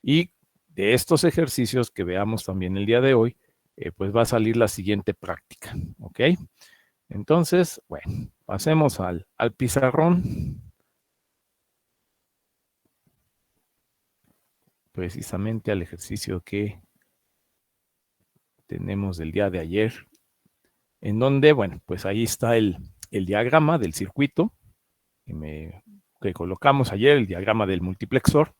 Y de estos ejercicios que veamos también el día de hoy, pues va a salir la siguiente práctica, ¿ok? Entonces, bueno, pasemos al pizarrón. Precisamente al ejercicio que tenemos del día de ayer, en donde, bueno, pues ahí está el diagrama del circuito que colocamos ayer, el diagrama del multiplexor.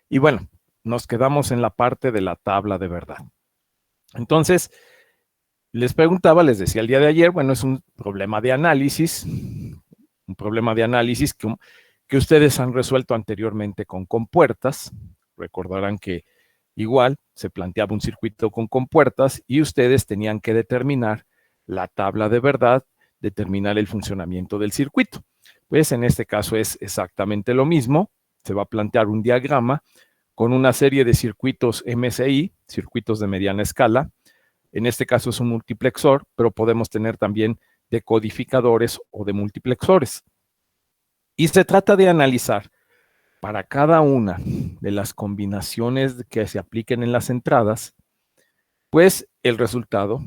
Y bueno, nos quedamos en la parte de la tabla de verdad. Entonces, les preguntaba, les decía el día de ayer, bueno, es un problema de análisis, que ustedes han resuelto anteriormente con compuertas. Recordarán que igual se planteaba un circuito con compuertas y ustedes tenían que determinar la tabla de verdad, determinar el funcionamiento del circuito. Pues en este caso es exactamente lo mismo. Se va a plantear un diagrama con una serie de circuitos MSI, circuitos de mediana escala. En este caso es un multiplexor, pero podemos tener también decodificadores o de multiplexores. Y se trata de analizar para cada una de las combinaciones que se apliquen en las entradas, pues el resultado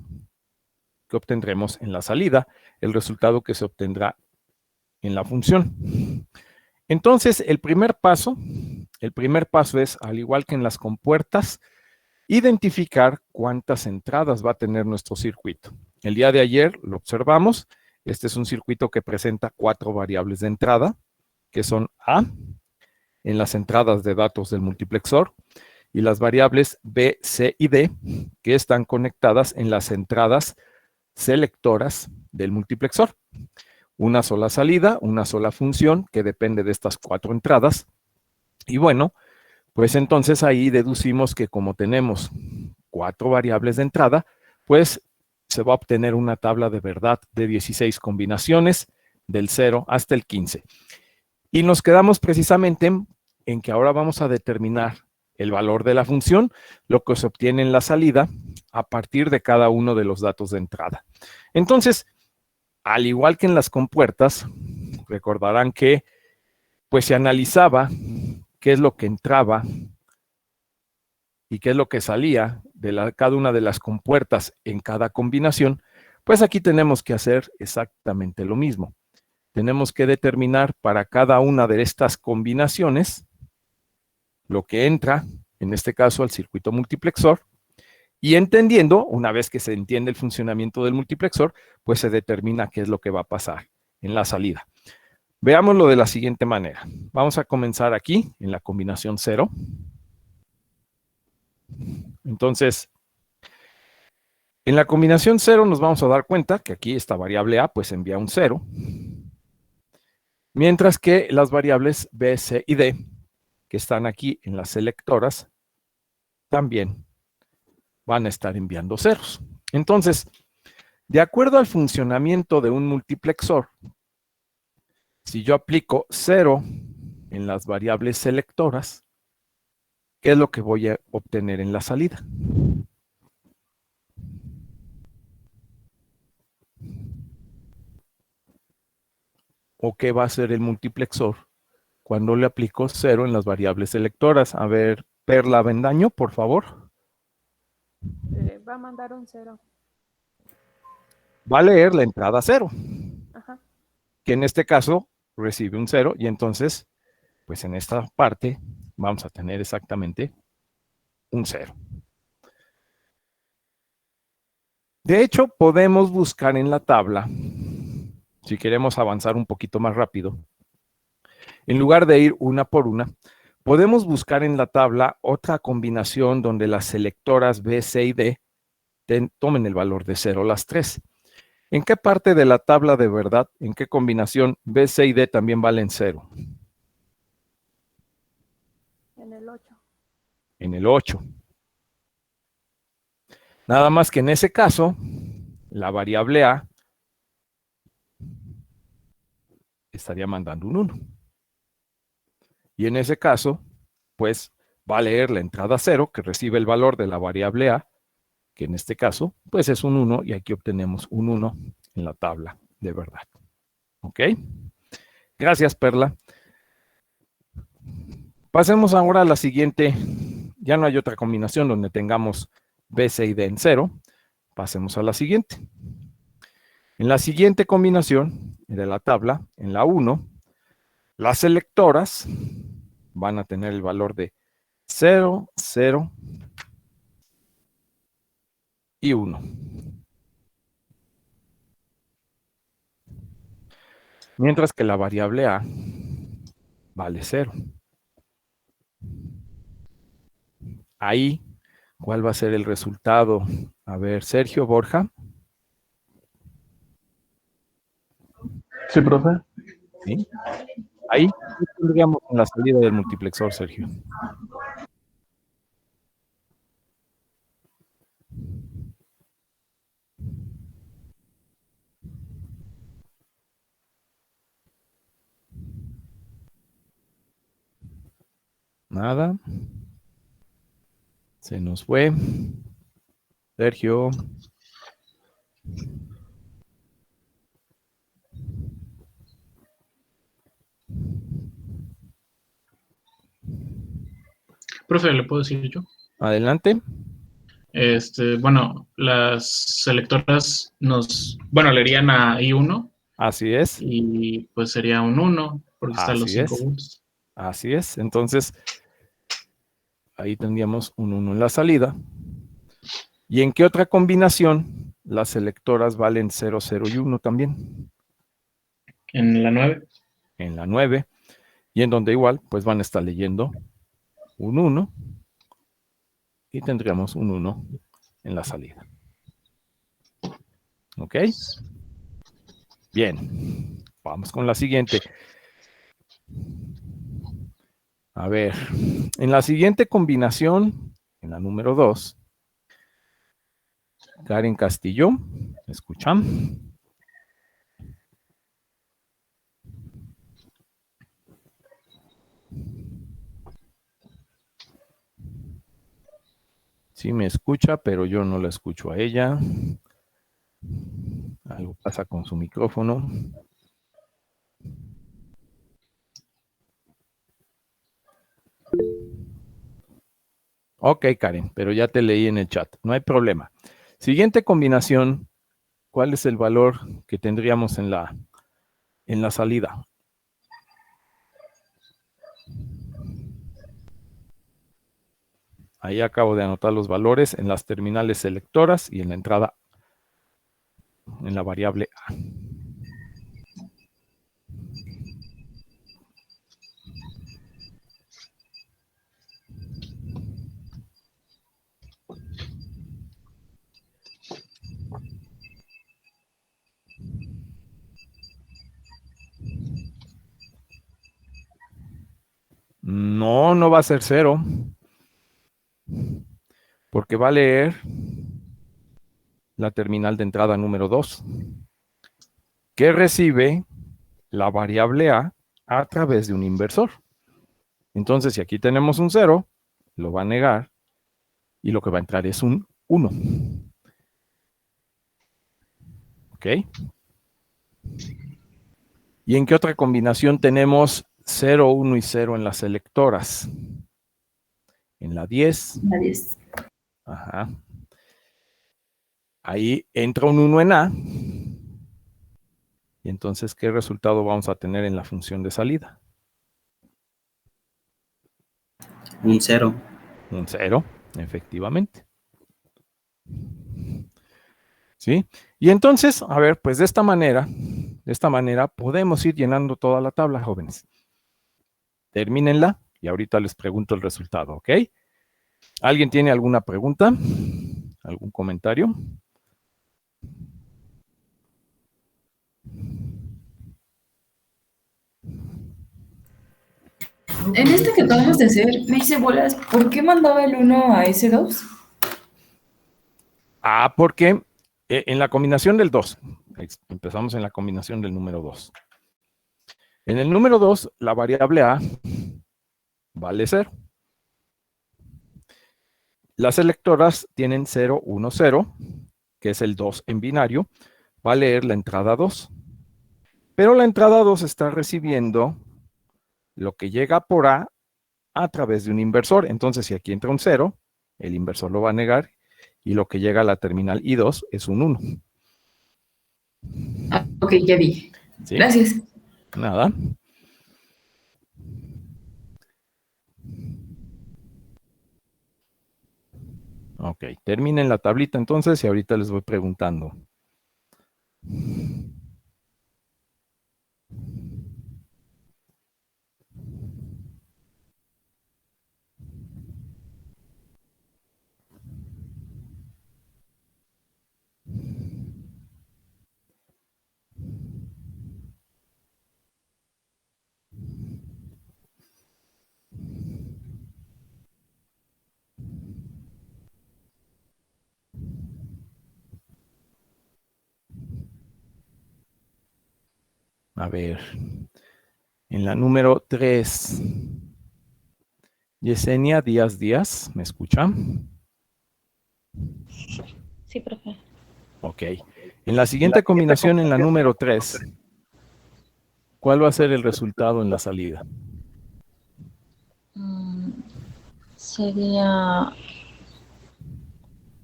que obtendremos en la salida, el resultado que se obtendrá en la función. Entonces, el primer paso es, al igual que en las compuertas, identificar cuántas entradas va a tener nuestro circuito. El día de ayer lo observamos. Este es un circuito que presenta 4 variables de entrada, que son A, en las entradas de datos del multiplexor, y las variables B, C y D, que están conectadas en las entradas selectoras del multiplexor. Una sola salida, una sola función que depende de estas 4 entradas. Y bueno, pues entonces ahí deducimos que como tenemos 4 variables de entrada, pues se va a obtener una tabla de verdad de 16 combinaciones del 0 hasta el 15. Y nos quedamos precisamente en que ahora vamos a determinar el valor de la función, lo que se obtiene en la salida a partir de cada uno de los datos de entrada. Entonces, al igual que en las compuertas, recordarán que pues se analizaba qué es lo que entraba y qué es lo que salía de cada una de las compuertas en cada combinación. Pues aquí tenemos que hacer exactamente lo mismo. Tenemos que determinar para cada una de estas combinaciones lo que entra, en este caso al circuito multiplexor, y entendiendo, una vez que se entiende el funcionamiento del multiplexor, pues se determina qué es lo que va a pasar en la salida. Veámoslo de la siguiente manera. Vamos a comenzar aquí en la combinación 0. Entonces, en la combinación 0 nos vamos a dar cuenta que aquí esta variable A pues envía un 0, mientras que las variables B, C y D, que están aquí en las selectoras, también van a estar enviando ceros. Entonces, de acuerdo al funcionamiento de un multiplexor, si yo aplico 0 en las variables selectoras, ¿qué es lo que voy a obtener en la salida? ¿O qué va a hacer el multiplexor cuando le aplico 0 en las variables selectoras? A ver, Perla Avendaño, por favor. Va a mandar un 0. Va a leer la entrada 0, Ajá. que en este caso recibe un 0, y entonces, pues en esta parte vamos a tener exactamente un 0. De hecho, podemos buscar en la tabla, si queremos avanzar un poquito más rápido, en lugar de ir una por una, podemos buscar en la tabla otra combinación donde las selectoras B, C y D tomen el valor de 0 las 3. ¿En qué parte de la tabla de verdad, en qué combinación B, C y D también valen 0? En el 8. En el 8. Nada más que en ese caso, la variable A estaría mandando un 1. Y en ese caso, pues va a leer la entrada 0, que recibe el valor de la variable A, que en este caso, pues es un 1, y aquí obtenemos un 1 en la tabla de verdad. ¿Ok? Gracias, Perla. Pasemos ahora a la siguiente. Ya no hay otra combinación donde tengamos B, C y D en 0. Pasemos a la siguiente. En la siguiente combinación de la tabla, en la 1, las selectoras van a tener el valor de 0, 0 y 1. Mientras que la variable A vale 0. Ahí, ¿cuál va a ser el resultado? A ver, Sergio, Borja. Sí, profe. ¿Sí? Ahí, ¿qué tendríamos en la salida del multiplexor, Sergio? Nada. Se nos fue. Sergio. Profe, ¿le puedo decir yo? Adelante. Bueno, las selectoras leerían a I1 Así es. y pues sería un 1 porque están los Así 5 es. volts. Así es. Entonces, ahí tendríamos un 1 en la salida. ¿Y en qué otra combinación las selectoras valen 0, 0 y 1 también? En la 9. En la 9. Y en donde igual, pues van a estar leyendo un 1 y tendríamos un 1 en la salida. ¿Ok? Bien. Vamos con la siguiente. A ver, en la siguiente combinación, en la número 2, Karen Castillo, ¿me escuchan? Sí me escucha, pero yo no la escucho a ella. Algo pasa con su micrófono. Ok, Karen, pero ya te leí en el chat. No hay problema. Siguiente combinación, ¿cuál es el valor que tendríamos en la salida? Ahí acabo de anotar los valores en las terminales selectoras y en la entrada en la variable A. No, no va a ser 0. Porque va a leer la terminal de entrada número 2, que recibe la variable A través de un inversor. Entonces, si aquí tenemos un 0, lo va a negar y lo que va a entrar es un 1. ¿Ok? ¿Y en qué otra combinación tenemos 0, 1 y 0 en las selectoras? En la 10. La 10. Ajá. Ahí entra un 1 en A. Y entonces, ¿qué resultado vamos a tener en la función de salida? Un 0. Un 0, efectivamente. ¿Sí? Y entonces, a ver, pues de esta manera podemos ir llenando toda la tabla, jóvenes. Termínenla y ahorita les pregunto el resultado, ¿ok? ¿Alguien tiene alguna pregunta? ¿Algún comentario? En este que acabamos de hacer, me hice bolas. ¿Por qué mandaba el 1 a ese 2? Porque en la combinación del 2, empezamos en la combinación del número 2. En el número 2, la variable A vale 0. Las selectoras tienen 0, 1, 0, que es el 2 en binario. Va a leer la entrada 2. Pero la entrada 2 está recibiendo lo que llega por A a través de un inversor. Entonces, si aquí entra un 0, el inversor lo va a negar y lo que llega a la terminal I2 es un 1. Ah, ok, ya vi. ¿Sí? Gracias. Nada. Ok, terminen la tablita entonces y ahorita les voy preguntando. A ver, en la número 3, Yesenia Díaz Díaz, ¿me escucha? Sí, profe. Ok. En la siguiente combinación, en la número 3, ¿cuál va a ser el resultado en la salida? Sería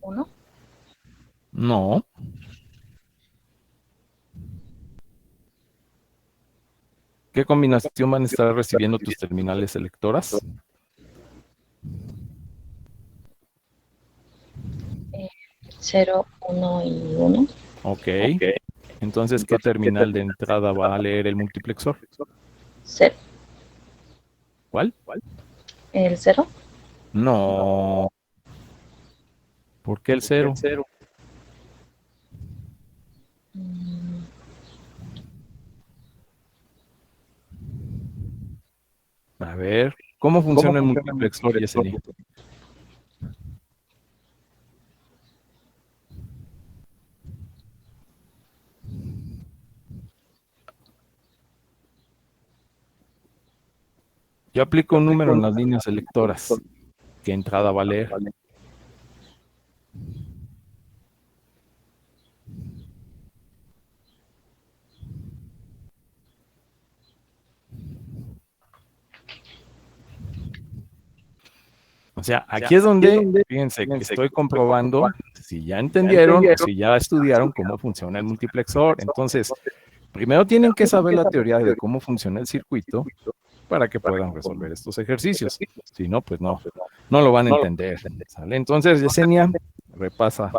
1. No. ¿Qué combinación van a estar recibiendo tus terminales selectoras? 0, 1 y 1. Ok. Entonces, ¿qué terminal de entrada va a leer el multiplexor? 0. ¿Cuál? El 0. No. ¿Por qué el 0? A ver, ¿cómo funciona el multiplexor, Yesenia? Yo aplico un número en las líneas selectoras. ¿Qué entrada va a leer? O sea, aquí es donde, fíjense, que estoy comprobando si ya entendieron o si ya estudiaron cómo funciona el multiplexor. Entonces, primero tienen que saber la teoría de cómo funciona el circuito para que puedan resolver estos ejercicios. Si no, pues no lo van a entender. ¿Sale? Entonces, Yesenia, repasa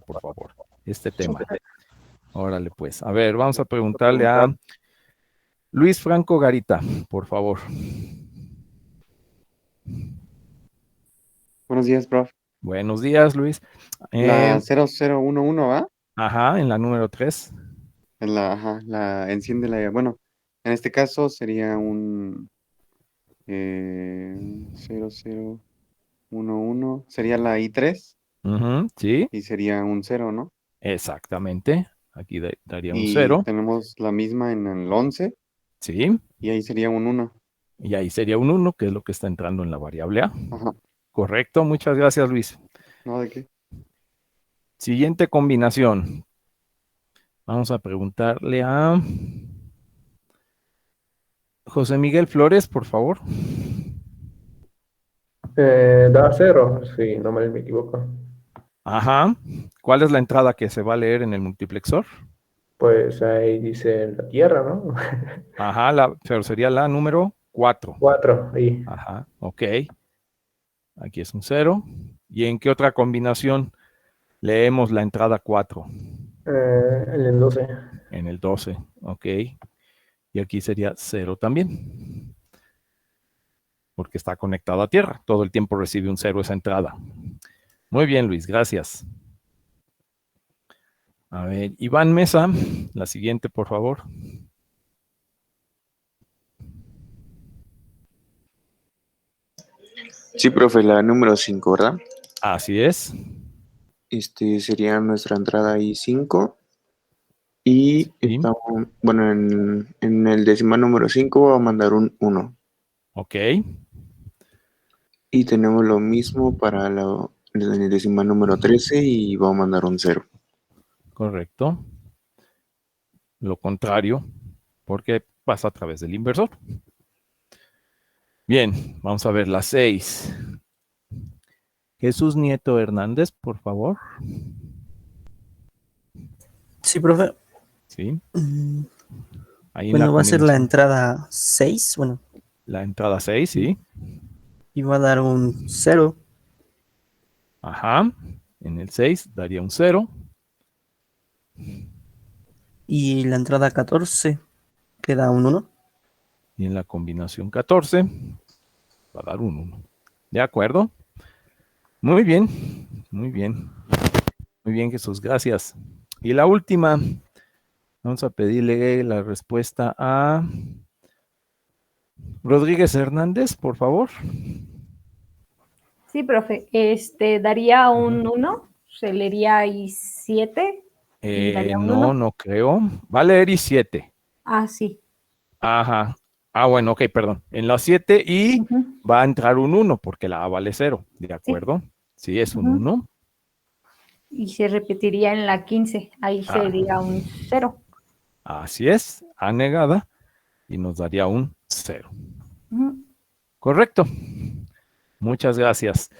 por favor este tema. Órale, pues. A ver, vamos a preguntarle a Luis Franco Garita, por favor. Buenos días, prof. Buenos días, Luis. La 0011, ¿va? Ajá, en la número 3. Enciende bueno, en este caso sería un 0011, sería la I3 Sí, y sería un 0, ¿no? exactamente. Aquí daría un Y 0. tenemos la misma en el 11 Sí, y ahí sería un 1. y ahí sería un 1, que es lo que está entrando en la variable A. Ajá, Correcto, muchas gracias, Luis. ¿no? ¿De qué? Siguiente combinación. Vamos a preguntarle a José Miguel Flores, por favor. Da 0, si no me equivoco. Ajá. ¿Cuál es la entrada que se va a leer en el multiplexor? Pues ahí dice la Tierra, ¿no? Ajá, pero sería la número 4. 4, ahí. Ajá, ok. Aquí es un 0. ¿Y en qué otra combinación leemos la entrada 4? En el 12. En el 12, ok. Y aquí sería 0 también, porque está conectado a tierra. Todo el tiempo recibe un 0 esa entrada. Muy bien, Luis, gracias. A ver, Iván Mesa, la siguiente, por favor. Sí, profe, la número 5, ¿verdad? Así es. Sería nuestra entrada I5 y Sí, estamos, bueno, en el decimal número 5 va a mandar un 1 ok, y tenemos lo mismo para en el decimal número 13 y va a mandar un 0. correcto. Lo contrario, porque pasa a través del inversor. Bien, vamos a ver la 6. Jesús Nieto Hernández, por favor. Sí, profe. Sí. Ahí en Bueno, va a ser la combinación. entrada 6. Bueno, La entrada 6, sí. y va a dar un 0. Ajá. En el 6 daría un 0. Y la entrada 14 queda un 1. Y en la combinación 14 va a dar un 1. ¿De acuerdo? Muy bien. Muy bien. Muy bien, Jesús. Gracias. Y la última. Vamos a pedirle la respuesta a Rodríguez Hernández, por favor. Sí, profe. Daría un 1, se leería ahí 7 y daría un No, 1. no creo. Va a leer I7. Ah, sí. Ajá. Ah, bueno, ok, perdón. En la 7 y Ujú. va a entrar un 1 porque la A vale 0. ¿De acuerdo? Sí, es un Ujú. 1. Y se repetiría en la 15. Ahí Ah. sería un 0. Así es. A negada y nos daría un 0. Ujú. Correcto. Muchas gracias.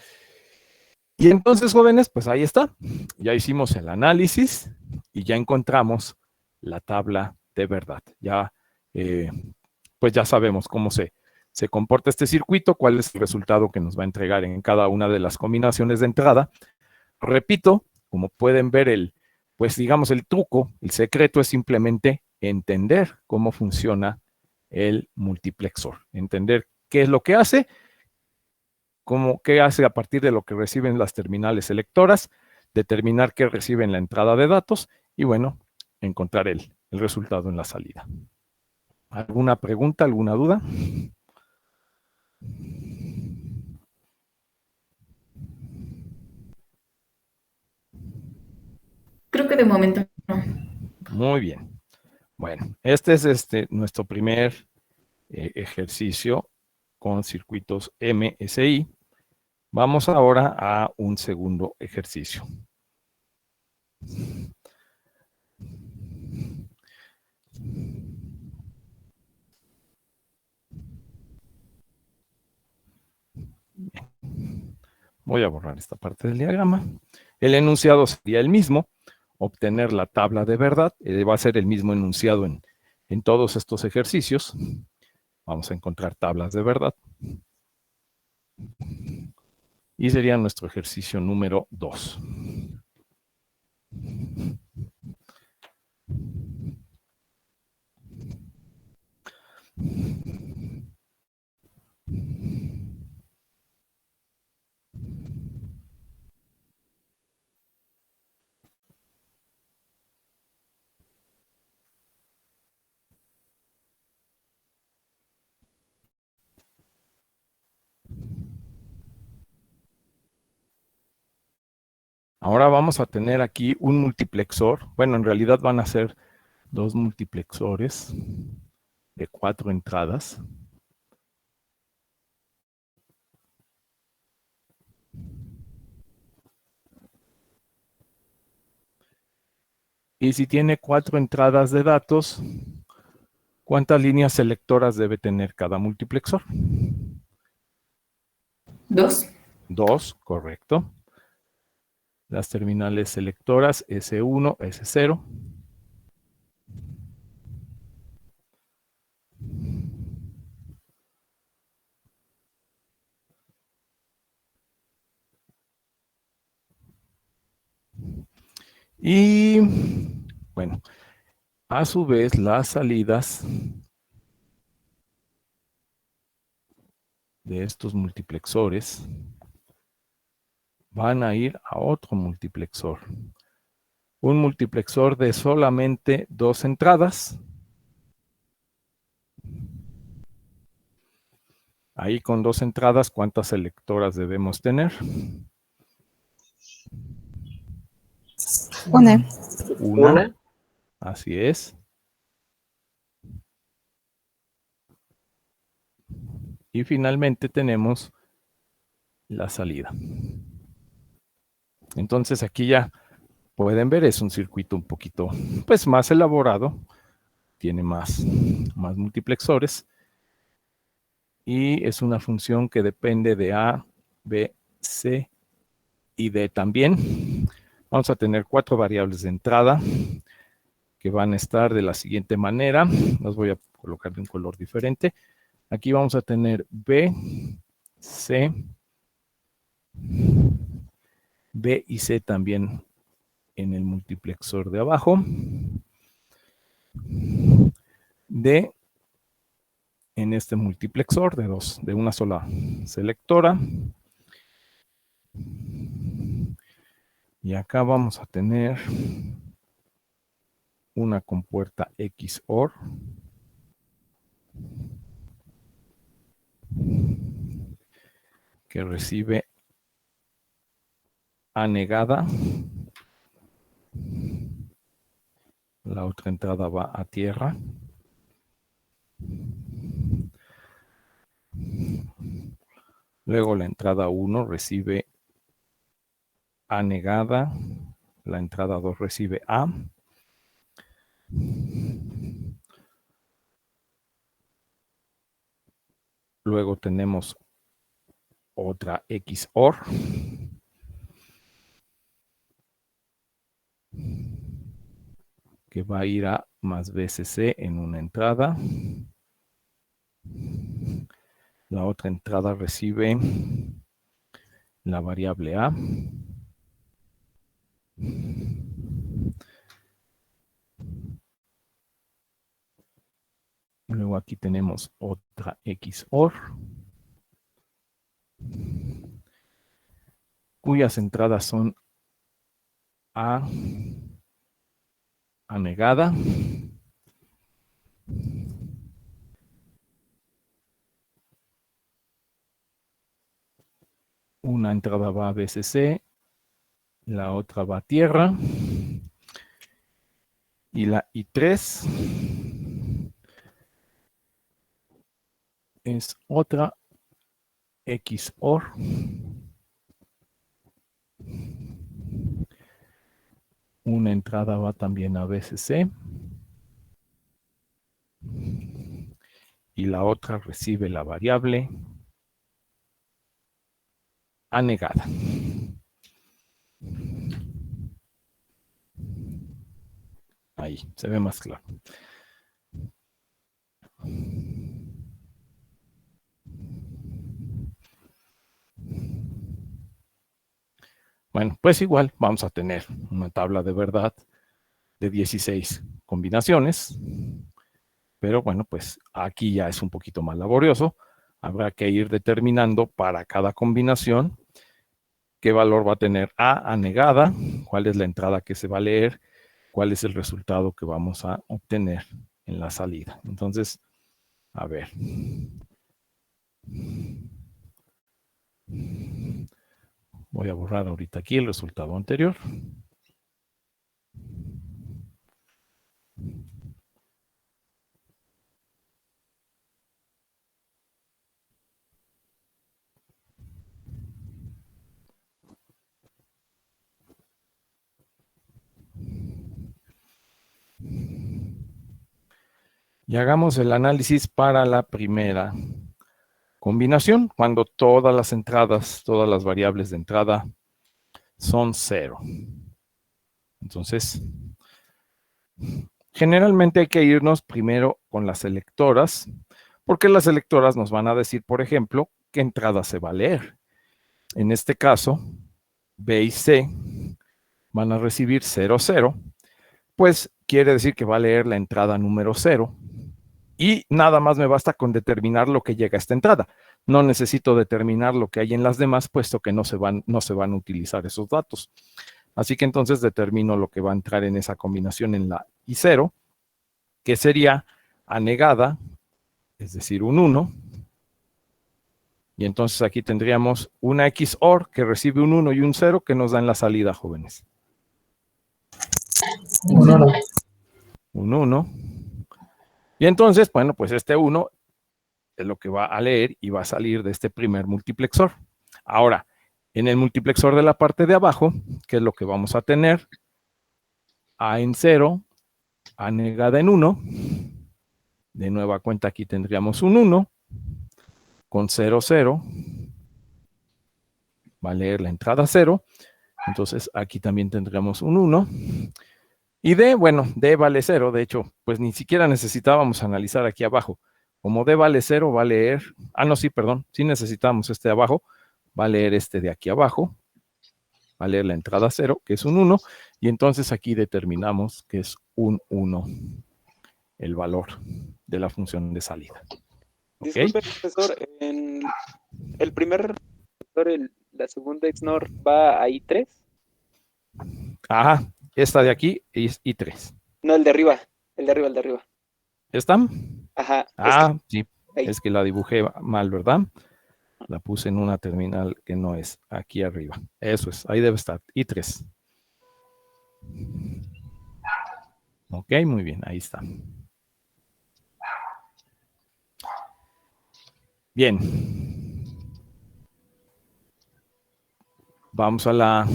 Y entonces, jóvenes, pues ahí está. Ya hicimos el análisis y ya encontramos la tabla de verdad. Ya, pues ya sabemos cómo se comporta este circuito, cuál es el resultado que nos va a entregar en cada una de las combinaciones de entrada. Repito, como pueden ver, pues digamos el truco, el secreto es simplemente entender cómo funciona el multiplexor, entender qué es lo que hace, qué hace a partir de lo que reciben las terminales selectoras, determinar qué reciben la entrada de datos y bueno, encontrar el resultado en la salida. ¿Alguna pregunta, alguna duda? Creo que de momento no. Muy bien. Bueno, este es nuestro primer ejercicio con circuitos MSI. Vamos ahora a un segundo ejercicio. Voy a borrar esta parte del diagrama. El enunciado sería el mismo, obtener la tabla de verdad, va a ser el mismo enunciado en todos estos ejercicios. Vamos a encontrar tablas de verdad. Y sería nuestro ejercicio número 2. Ahora vamos a tener aquí un multiplexor. Bueno, en realidad van a ser 2 multiplexores de 4 entradas. Y si tiene 4 entradas de datos, ¿cuántas líneas selectoras debe tener cada multiplexor? 2. 2, correcto. Las terminales selectoras S1, S0. Y bueno, a su vez las salidas de estos multiplexores van a ir a otro multiplexor. Un multiplexor de solamente 2 entradas. Ahí con 2 entradas, ¿cuántas selectoras debemos tener? Una. Una. Así es. Y finalmente tenemos la salida. Entonces aquí ya pueden ver, es un circuito un poquito pues más elaborado. Tiene más multiplexores. y es una función que depende de A, B, C y D también. Vamos a tener 4 variables de entrada que van a estar de la siguiente manera. Las voy a colocar de un color diferente. Aquí vamos a tener B, C, B y C también en el multiplexor de abajo. D en este multiplexor de una sola selectora. Y acá vamos a tener una compuerta XOR. Que recibe A negada. La otra entrada va a tierra. Luego la entrada 1 recibe A negada. La entrada 2 recibe A. Luego tenemos otra XOR. Que va a ir a más BCC en una entrada. La otra entrada recibe la variable A. Luego aquí tenemos otra XOR. Cuyas entradas son A negada. Una entrada va a BCC, la otra va a tierra. Y la I3 es otra XOR. Una entrada va también a BCC. Y la otra recibe la variable A negada. Ahí, se ve más claro. Bueno, pues igual vamos a tener una tabla de verdad de 16 combinaciones. Pero bueno, pues aquí ya es un poquito más laborioso. Habrá que ir determinando para cada combinación qué valor va a tener A negada, cuál es la entrada que se va a leer, cuál es el resultado que vamos a obtener en la salida. Entonces, a ver. Voy a borrar ahorita aquí el resultado anterior. Y hagamos el análisis para la primera combinación, cuando todas las entradas, todas las variables de entrada son 0. Entonces, generalmente hay que irnos primero con las selectoras, porque las selectoras nos van a decir, por ejemplo, qué entrada se va a leer. En este caso, B y C van a recibir 0, 0, pues quiere decir que va a leer la entrada número 0. Y nada más me basta con determinar lo que llega a esta entrada. No necesito determinar lo que hay en las demás, puesto que no se van a utilizar esos datos. Así que entonces determino lo que va a entrar en esa combinación en la I0, que sería A negada, es decir, un 1. Y entonces aquí tendríamos una XOR que recibe un 1 y un 0 que nos dan la salida, jóvenes. Un 1. Y entonces, bueno, pues este 1 es lo que va a leer y va a salir de este primer multiplexor. Ahora, en el multiplexor de la parte de abajo, ¿qué es lo que vamos a tener? A en 0, A negada en 1. De nueva cuenta aquí tendríamos un 1. con 0, 0. Va a leer la entrada 0. Entonces aquí también tendremos un 1. Y D, bueno, D vale 0. De hecho, pues ni siquiera necesitábamos analizar aquí abajo. Como D vale 0, va a leer... Ah, no, sí, perdón. Sí necesitamos este de abajo. Va a leer este de aquí abajo. Va a leer la entrada 0, que es un 1. Y entonces aquí determinamos que es un 1 el valor de la función de salida. ¿Ok? Disculpe, profesor, en el primer vector, la segunda XNOR va a I3. Ajá, esta de aquí es I3. No, el de arriba, el de arriba, el de arriba. ¿Esta? Ajá. Ah, sí, ahí. es que la dibujé mal, ¿verdad? La puse en una terminal que no es, aquí arriba. Eso es, ahí debe estar, I3. Ok, muy bien, ahí está. Bien. Vamos a la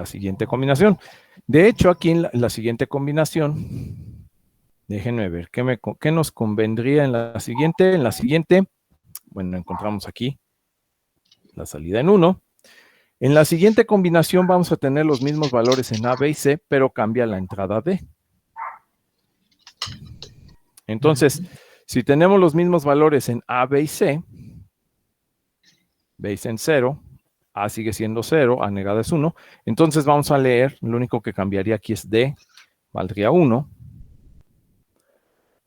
siguiente combinación. De hecho, aquí en la siguiente combinación, déjenme ver, ¿qué nos convendría en la siguiente? En la siguiente, bueno, encontramos aquí la salida en 1. En la siguiente combinación vamos a tener los mismos valores en A, B y C, pero cambia la entrada D. Entonces, si tenemos los mismos valores en A, B y C, B en 0, A sigue siendo 0, A negada es 1, entonces vamos a leer, lo único que cambiaría aquí es D, valdría 1,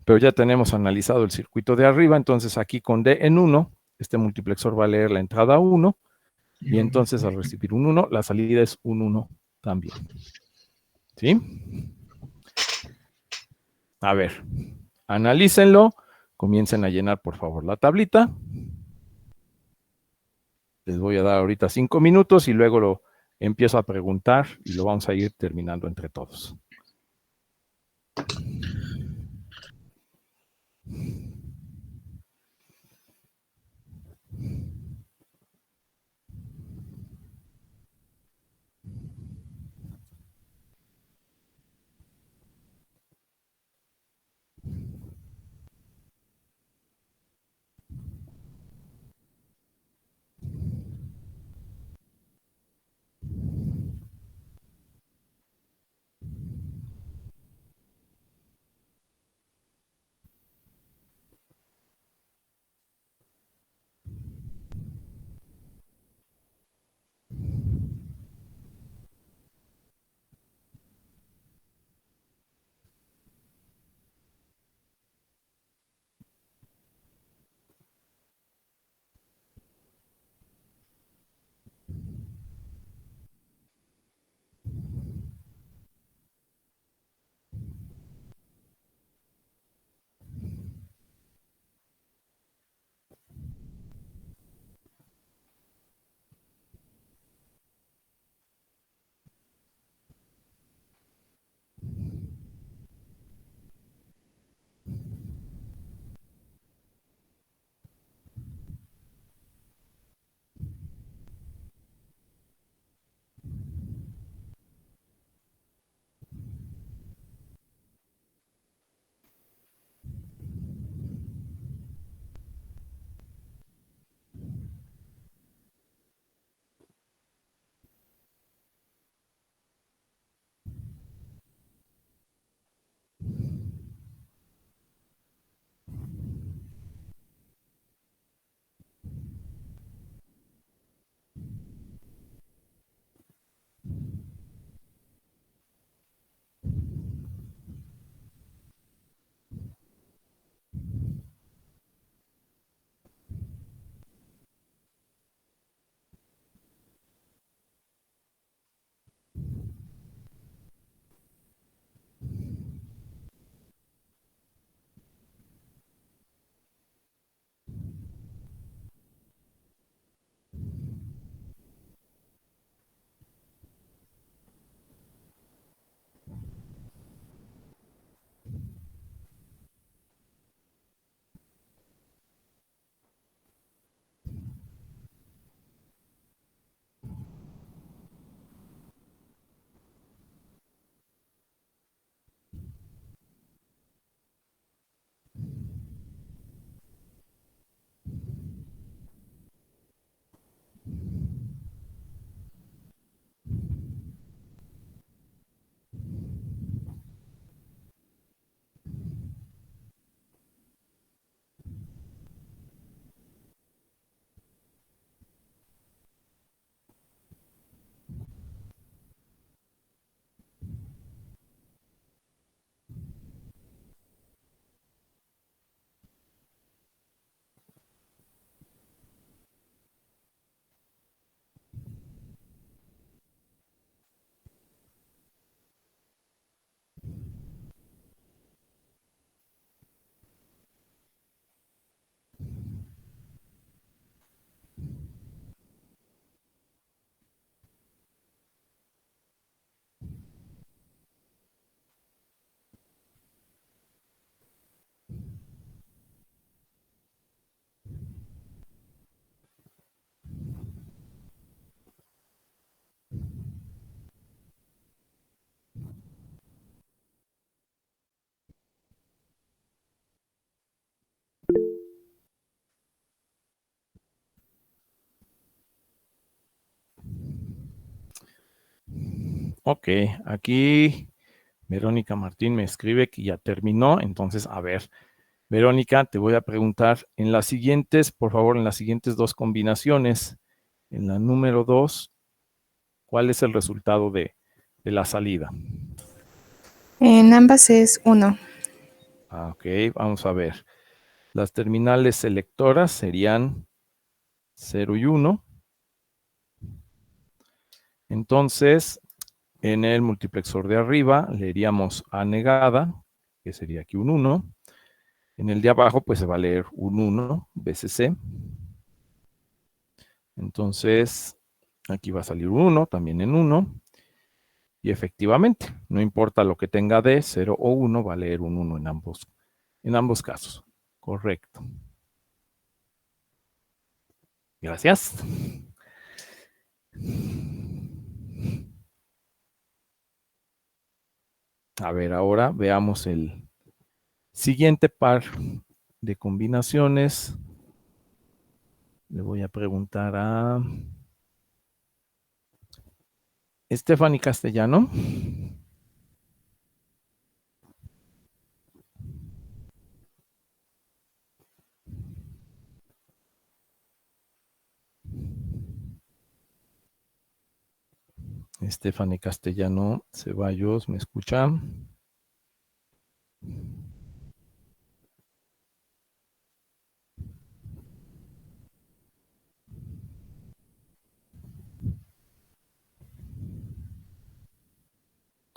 pero ya tenemos analizado el circuito de arriba, entonces aquí con D en 1, este multiplexor va a leer la entrada 1, y entonces al recibir un 1, la salida es un 1 también. ¿Sí? A ver, analícenlo, comiencen a llenar por favor la tablita. Les voy a dar ahorita 5 minutos y luego lo empiezo a preguntar y lo vamos a ir terminando entre todos. Ok, aquí Verónica Martín me escribe que ya terminó. Entonces, a ver, Verónica, te voy a preguntar en las siguientes, por favor, en las siguientes dos combinaciones. En la número 2, ¿cuál es el resultado de la salida? En ambas es 1. Ok, vamos a ver. Las terminales selectoras serían 0 y 1. Entonces, en el multiplexor de arriba leeríamos A negada, que sería aquí un 1. En el de abajo, pues se va a leer un 1, BCC. Entonces, aquí va a salir un 1, también en 1. Y efectivamente, no importa lo que tenga D, 0 o 1, va a leer un 1 en ambos casos. Correcto. Gracias. A ver, ahora veamos el siguiente par de combinaciones. Le voy a preguntar a Stephanie Castellano. Stephanie Castellano Ceballos, ¿me escucha?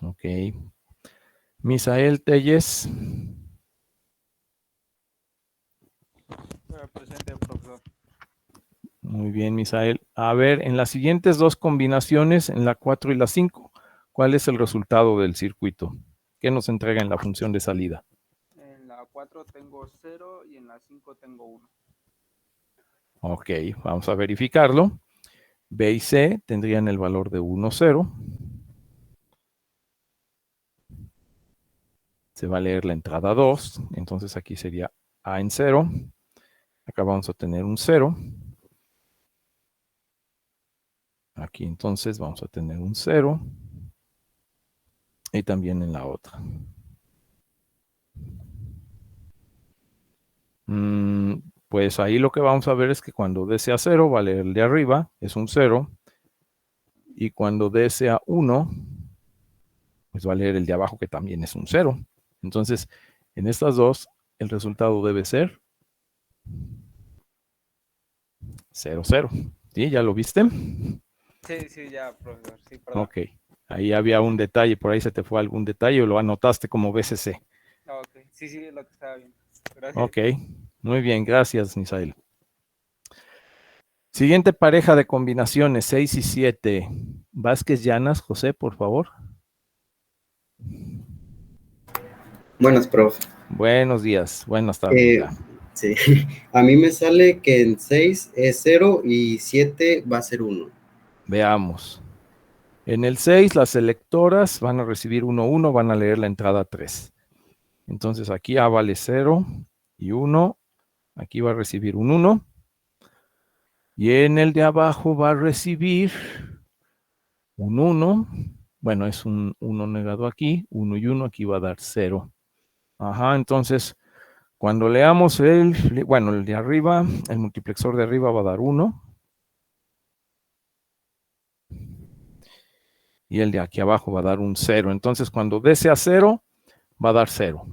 Ok. Misael Telles. Presente, profesor. Muy bien, Misael. A ver, en las siguientes dos combinaciones, en la 4 y la 5, ¿cuál es el resultado del circuito? ¿Qué nos entrega en la función de salida? En la 4 tengo 0 y en la 5 tengo 1. Ok, vamos a verificarlo. B y C tendrían el valor de 1, 0. Se va a leer la entrada 2, entonces aquí sería A en 0. Acá vamos a tener un 0. Aquí entonces vamos a tener un 0. Y también en la otra. Pues ahí lo que vamos a ver es que cuando D sea 0, va a leer el de arriba, es un 0. Y cuando D sea 1, pues va a leer el de abajo, que también es un 0. Entonces, en estas dos, el resultado debe ser 0, 0. ¿Sí? ¿Ya lo viste? Sí, ya, profesor. Sí, perdón. Ok. Ahí había un detalle, por ahí se te fue algún detalle o lo anotaste como BCC. Ok, sí, es lo que estaba viendo. Gracias. Ok. Muy bien, gracias, Misael. Siguiente pareja de combinaciones, 6 y 7. Vázquez Llanas, José, por favor. Buenas, profe. Buenos días, buenas tardes ya. Sí, a mí me sale que en 6 es 0 y 7 va a ser 1. Veamos. En el 6, las selectoras van a recibir 1, 1, van a leer la entrada 3. Entonces aquí A vale 0 y 1. Aquí va a recibir un 1. Y en el de abajo va a recibir un 1. Bueno, es un 1 negado aquí, 1 y 1, aquí va a dar 0. Ajá, entonces, cuando leamos el de arriba, el multiplexor de arriba va a dar 1. Y el de aquí abajo va a dar un 0. Entonces, cuando D sea 0, va a dar 0.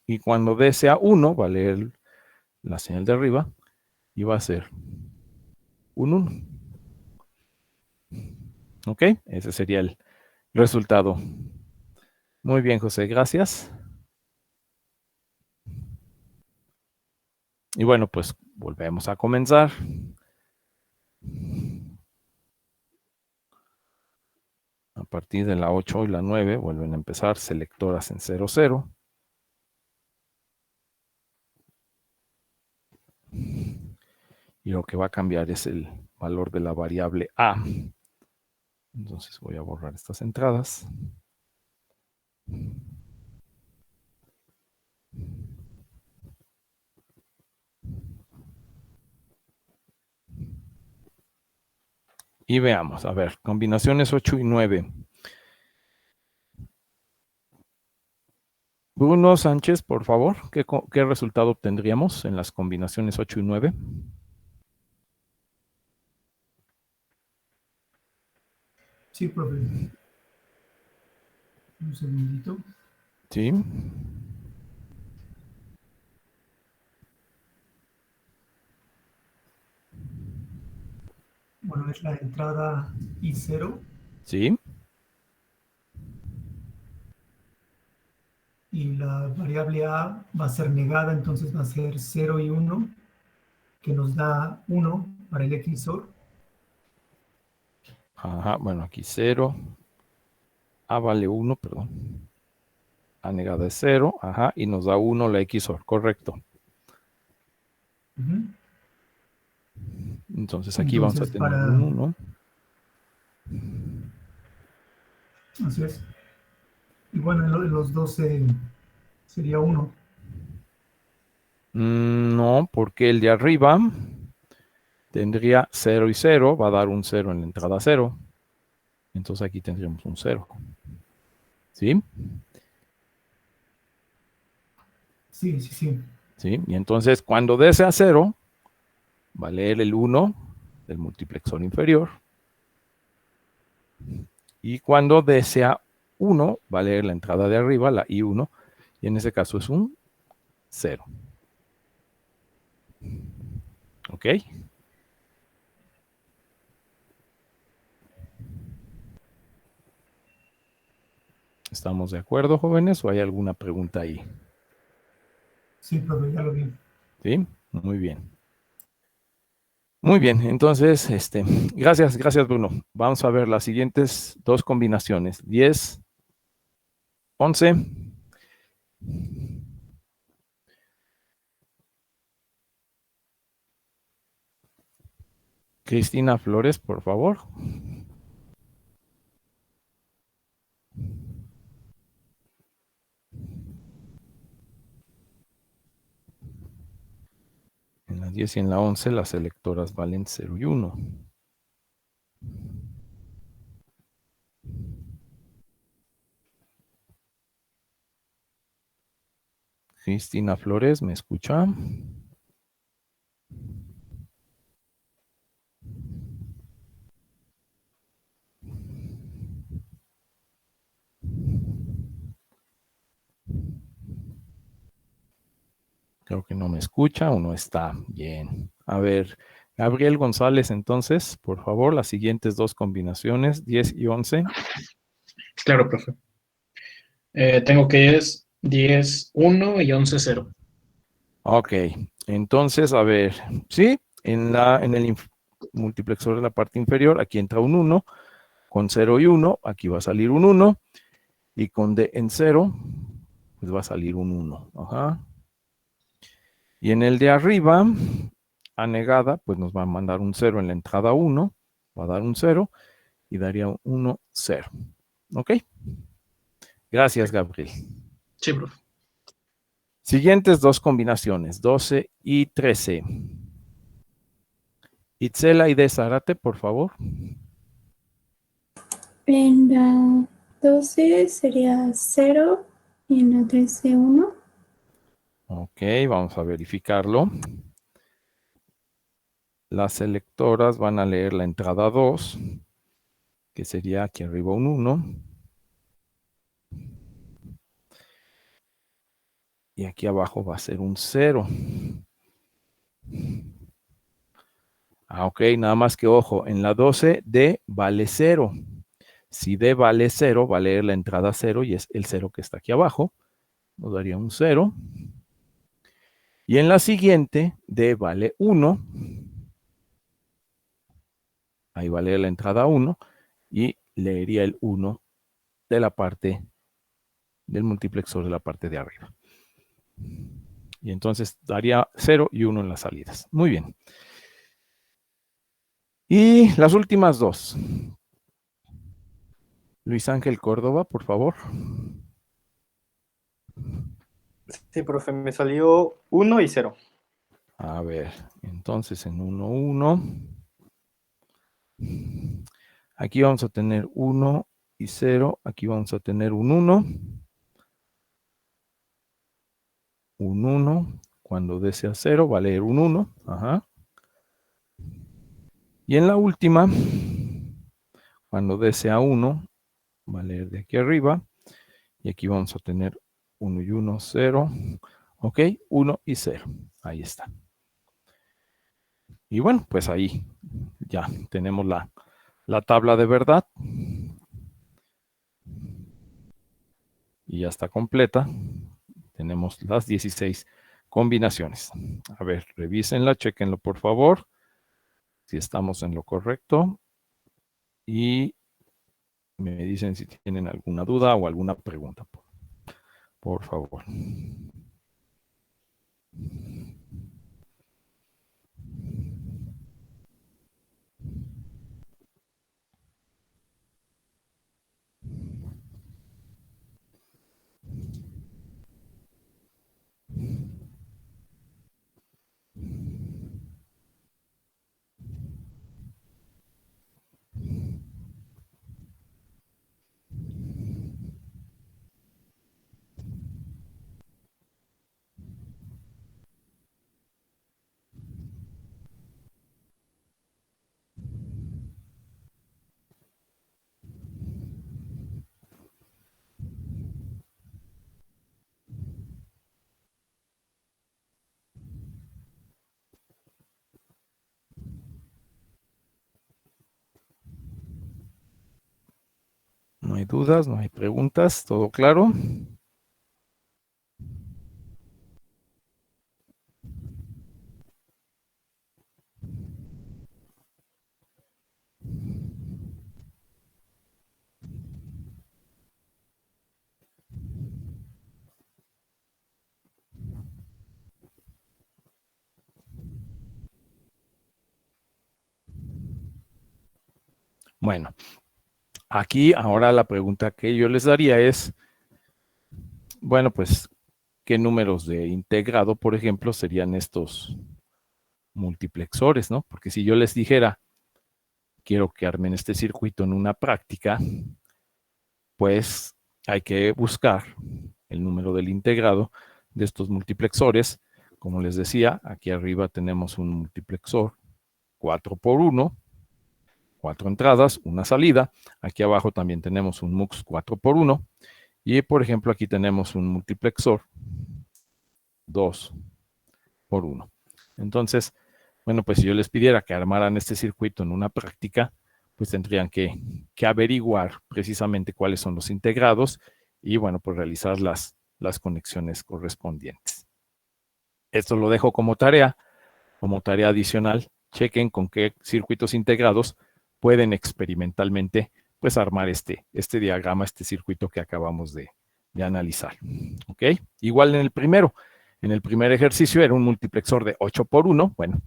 Y cuando D sea 1, va a leer la señal de arriba y va a ser un 1. ¿Ok? Ese sería el resultado. Muy bien, José, gracias. Y bueno, pues volvemos a comenzar. A partir de la 8 y la 9 vuelven a empezar selectoras en 0, 0. Y lo que va a cambiar es el valor de la variable A. Entonces voy a borrar estas entradas. Y veamos, a ver, combinaciones 8 y 9. Bruno Sánchez, por favor, ¿qué resultado obtendríamos en las combinaciones 8 y 9? Sí, profe. Un segundito. Sí. Bueno, es la entrada I0 Sí. y la variable A va a ser negada, entonces va a ser 0 y 1, que nos da 1 para el XOR. Ajá, bueno, aquí 0. A vale 1, perdón. A negada es 0, ajá, y nos da 1 la XOR, correcto. Entonces aquí vamos a tener un 1. Así es. Y bueno, en los 12 sería 1. No, porque el de arriba tendría 0 y 0, va a dar un 0 en la entrada 0. Entonces aquí tendríamos un 0. ¿Sí? Sí, sí, sí. ¿Sí? Y entonces cuando dé sea 0, va a leer el 1 del multiplexor inferior. Y cuando desea 1, va a leer la entrada de arriba, la I1, y en ese caso es un 0. ¿Ok? ¿Estamos de acuerdo, jóvenes? ¿O hay alguna pregunta ahí? Sí, profe, ya lo vi. ¿Sí? Muy bien. Muy bien, entonces, gracias Bruno. Vamos a ver las siguientes dos combinaciones. 10, 11. Cristina Flores, por favor. En la 10 y en la 11 las selectoras valen 0 y 1. Cristina Flores, ¿me escucha? Creo que no me escucha o no está bien. A ver, Gabriel González, entonces, por favor, las siguientes dos combinaciones, 10 y 11. Claro, profe. Tengo que es 10, 1 y 11, 0. Ok, entonces, a ver, sí, en el multiplexor de la parte inferior, aquí entra un 1, con 0 y 1, aquí va a salir un 1, y con D en 0, pues va a salir un 1. Ajá. Y en el de arriba, a negada, pues nos va a mandar un 0 en la entrada 1, va a dar un 0, y daría un 1, 0. ¿Ok? Gracias, Gabriel. Sí, profe. Siguientes dos combinaciones, 12 y 13. Itzela y de Zárate, por favor. En la 12 sería 0 y en la 13 1. Ok, vamos a verificarlo. Las selectoras van a leer la entrada 2, que sería aquí arriba un 1. Y aquí abajo va a ser un 0. Ok, nada más que ojo, en la 12 D vale 0. Si D vale 0, va a leer la entrada 0 y es el 0 que está aquí abajo. Nos daría un 0. Y en la siguiente, D vale 1. Ahí va a leer la entrada 1 y leería el 1 de la parte del multiplexor de la parte de arriba. Y entonces daría 0 y 1 en las salidas. Muy bien. Y las últimas dos. Luis Ángel Córdoba, por favor. Sí, profe, me salió 1 y 0. A ver, entonces en 1, 1. Aquí vamos a tener 1 y 0. Aquí vamos a tener un 1. Un 1. Cuando D sea 0 va a leer un 1. Ajá. Y en la última, cuando D sea 1, va a leer de aquí arriba. Y aquí vamos a tener 1 y 1, 0. Ok, 1 y 0. Ahí está. Y bueno, pues ahí ya tenemos la tabla de verdad. Y ya está completa. Tenemos las 16 combinaciones. A ver, revísenla, chequenlo por favor. Si estamos en lo correcto. Y me dicen si tienen alguna duda o alguna pregunta. Por favor. No hay dudas, no hay preguntas, todo claro. Bueno, aquí ahora la pregunta que yo les daría es, bueno, pues, ¿qué números de integrado, por ejemplo, serían estos multiplexores, ¿no? Porque si yo les dijera, quiero que armen este circuito en una práctica, pues hay que buscar el número del integrado de estos multiplexores. Como les decía, aquí arriba tenemos un multiplexor 4 por 1, 4 entradas, una salida. Aquí abajo también tenemos un MUX 4 por 1. Y por ejemplo, aquí tenemos un multiplexor 2 por 1. Entonces, bueno, pues si yo les pidiera que armaran este circuito en una práctica, pues tendrían que averiguar precisamente cuáles son los integrados y, bueno, pues realizar las conexiones correspondientes. Esto lo dejo como tarea adicional. Chequen con qué circuitos integrados pueden experimentalmente, pues, armar este diagrama, este circuito que acabamos de analizar. ¿Ok? Igual en el primer ejercicio era un multiplexor de 8 por 1. Bueno,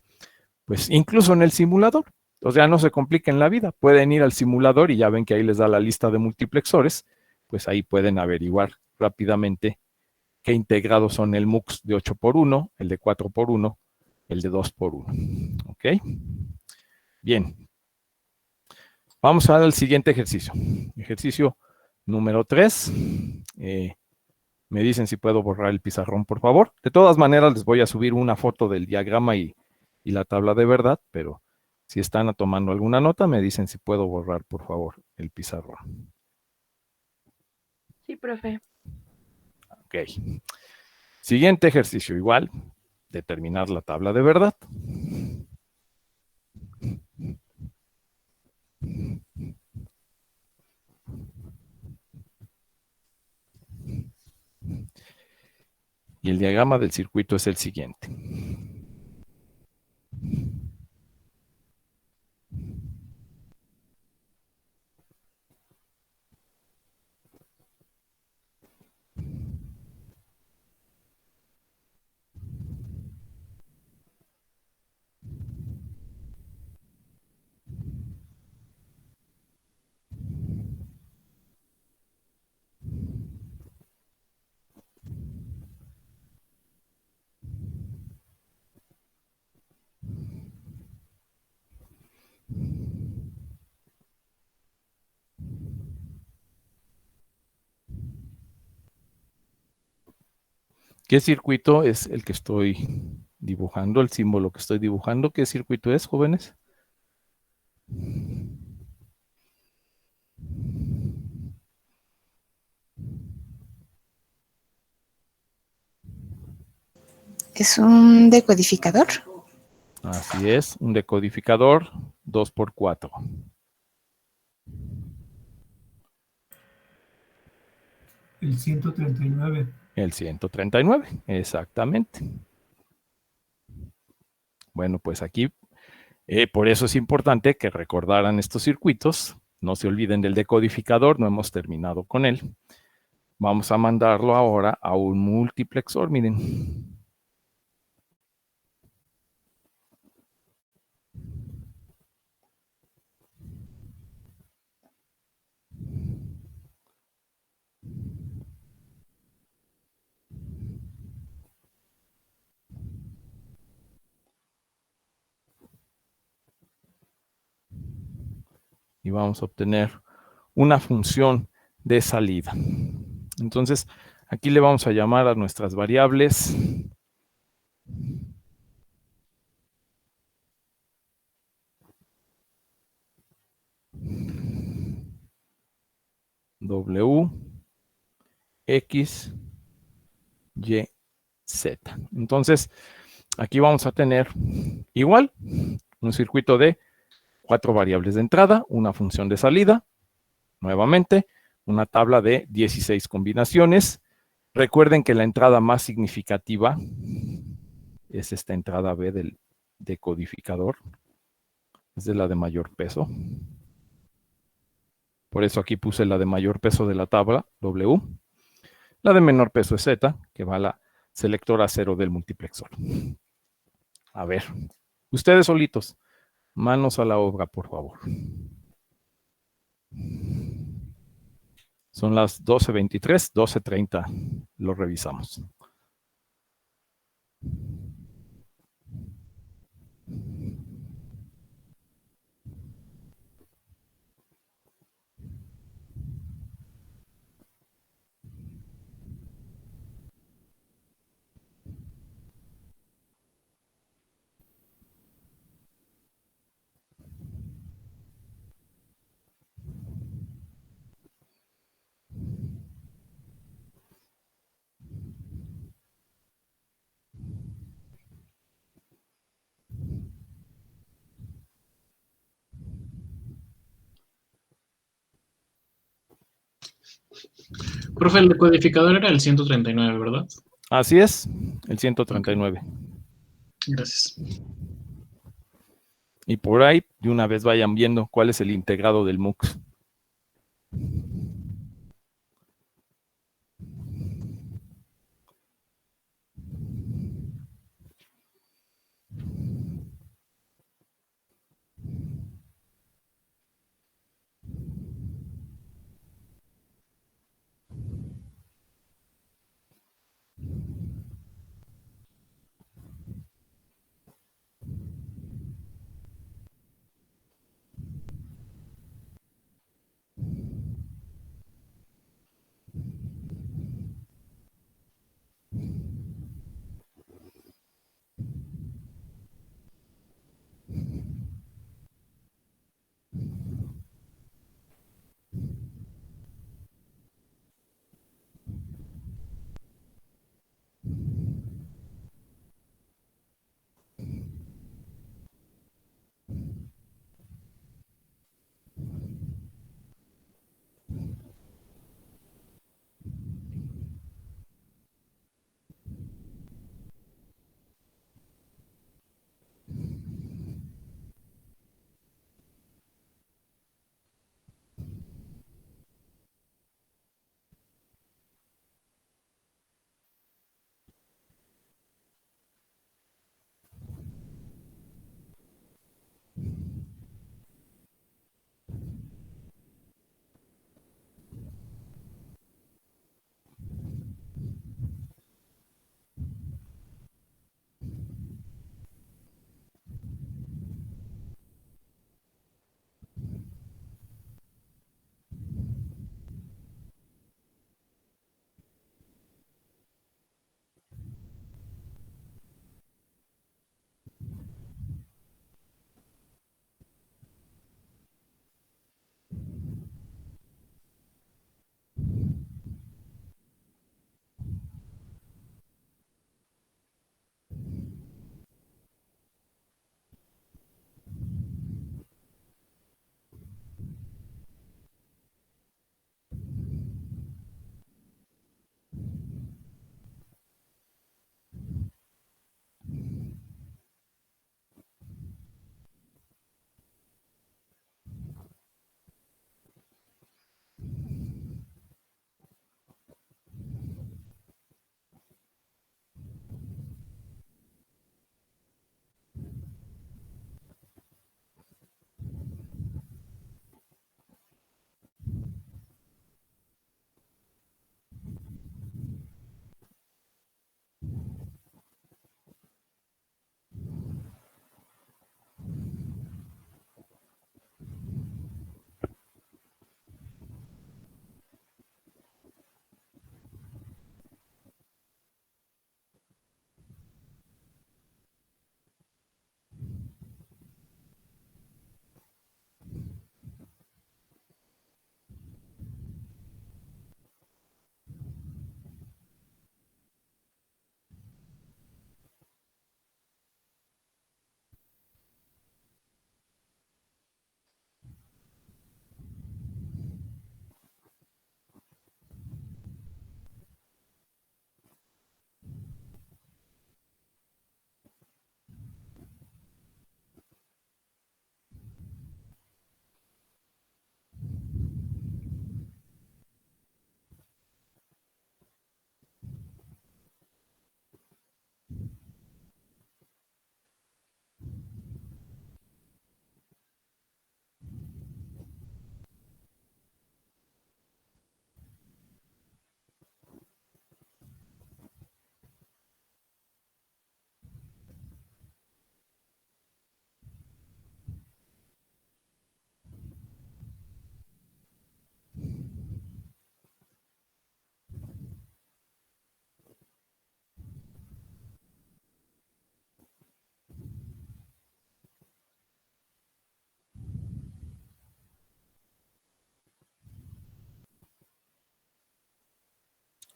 pues incluso en el simulador, o sea, no se compliquen la vida. Pueden ir al simulador y ya ven que ahí les da la lista de multiplexores. Pues ahí pueden averiguar rápidamente qué integrados son el MUX de 8 por 1, el de 4 por 1, el de 2 por 1. ¿Ok? Bien. Vamos al siguiente ejercicio. Ejercicio número 3. Me dicen si puedo borrar el pizarrón, por favor. De todas maneras, les voy a subir una foto del diagrama y la tabla de verdad, pero si están tomando alguna nota, me dicen si puedo borrar, por favor, el pizarrón. Sí, profe. Ok. Siguiente ejercicio, igual, determinar la tabla de verdad. Y el diagrama del circuito es el siguiente. ¿Qué circuito es el que estoy dibujando? El símbolo que estoy dibujando. ¿Qué circuito es, jóvenes? ¿Es un decodificador? Así es, un decodificador 2x4. El 139. El 139, exactamente. Bueno, pues aquí, por eso es importante que recordaran estos circuitos. No se olviden del decodificador, no hemos terminado con él. Vamos a mandarlo ahora a un multiplexor, miren. Y vamos a obtener una función de salida. Entonces, aquí le vamos a llamar a nuestras variables W, X, Y, Z. Entonces, aquí vamos a tener igual un circuito de 4 variables de entrada, una función de salida, nuevamente, una tabla de 16 combinaciones. Recuerden que la entrada más significativa es esta entrada B del decodificador, es de la de mayor peso. Por eso aquí puse la de mayor peso de la tabla, W. La de menor peso es Z, que va a la selectora 0 del multiplexor. A ver, ustedes solitos, manos a la obra, por favor. Son las 12:23, 12:30. Lo revisamos. Profe, el decodificador era el 139, ¿verdad? Así es, el 139. Gracias. Y por ahí, de una vez vayan viendo cuál es el integrado del MUX.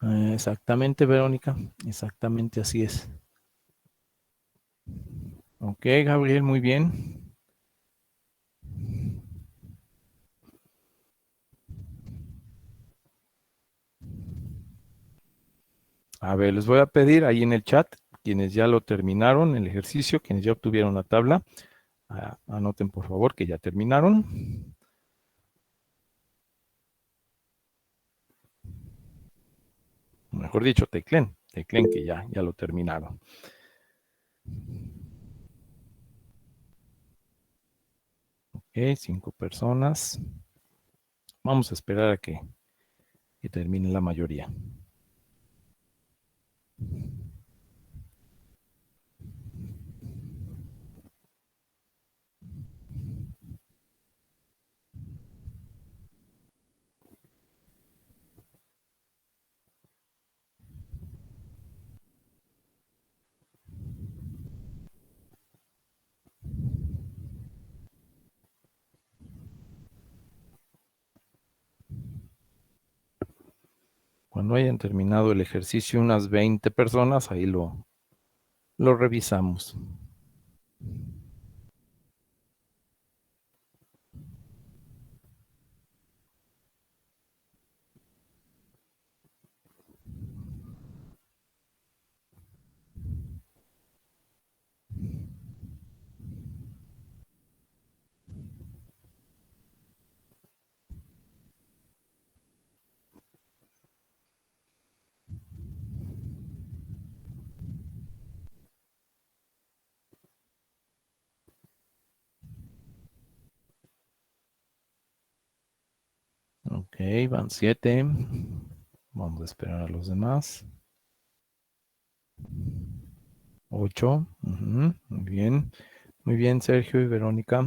Exactamente, Verónica. Exactamente así es. Ok, Gabriel, muy bien. A ver, les voy a pedir ahí en el chat, quienes ya lo terminaron, el ejercicio, quienes ya obtuvieron la tabla, anoten por favor que ya terminaron. Mejor dicho, teclen que ya lo terminaron. Ok, 5 personas. Vamos a esperar a que termine la mayoría. Cuando hayan terminado el ejercicio, unas 20 personas, ahí lo revisamos. Ok, van 7. Vamos a esperar a los demás. 8. Muy bien. Muy bien, Sergio y Verónica.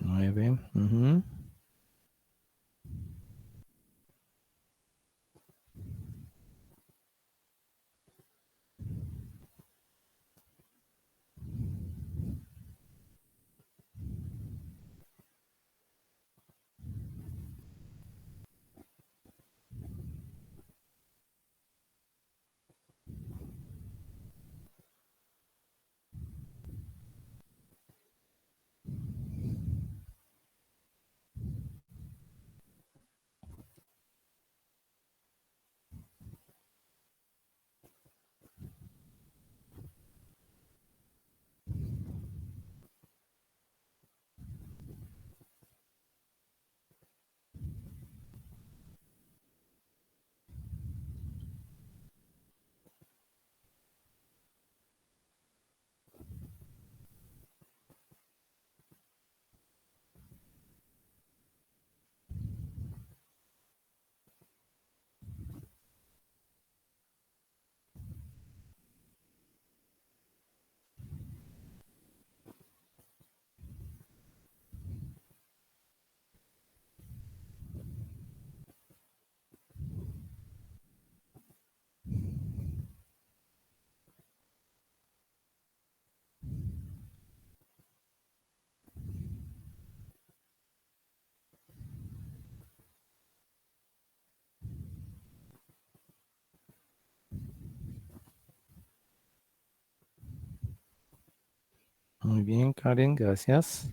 Nueve. Muy bien, Karen, gracias.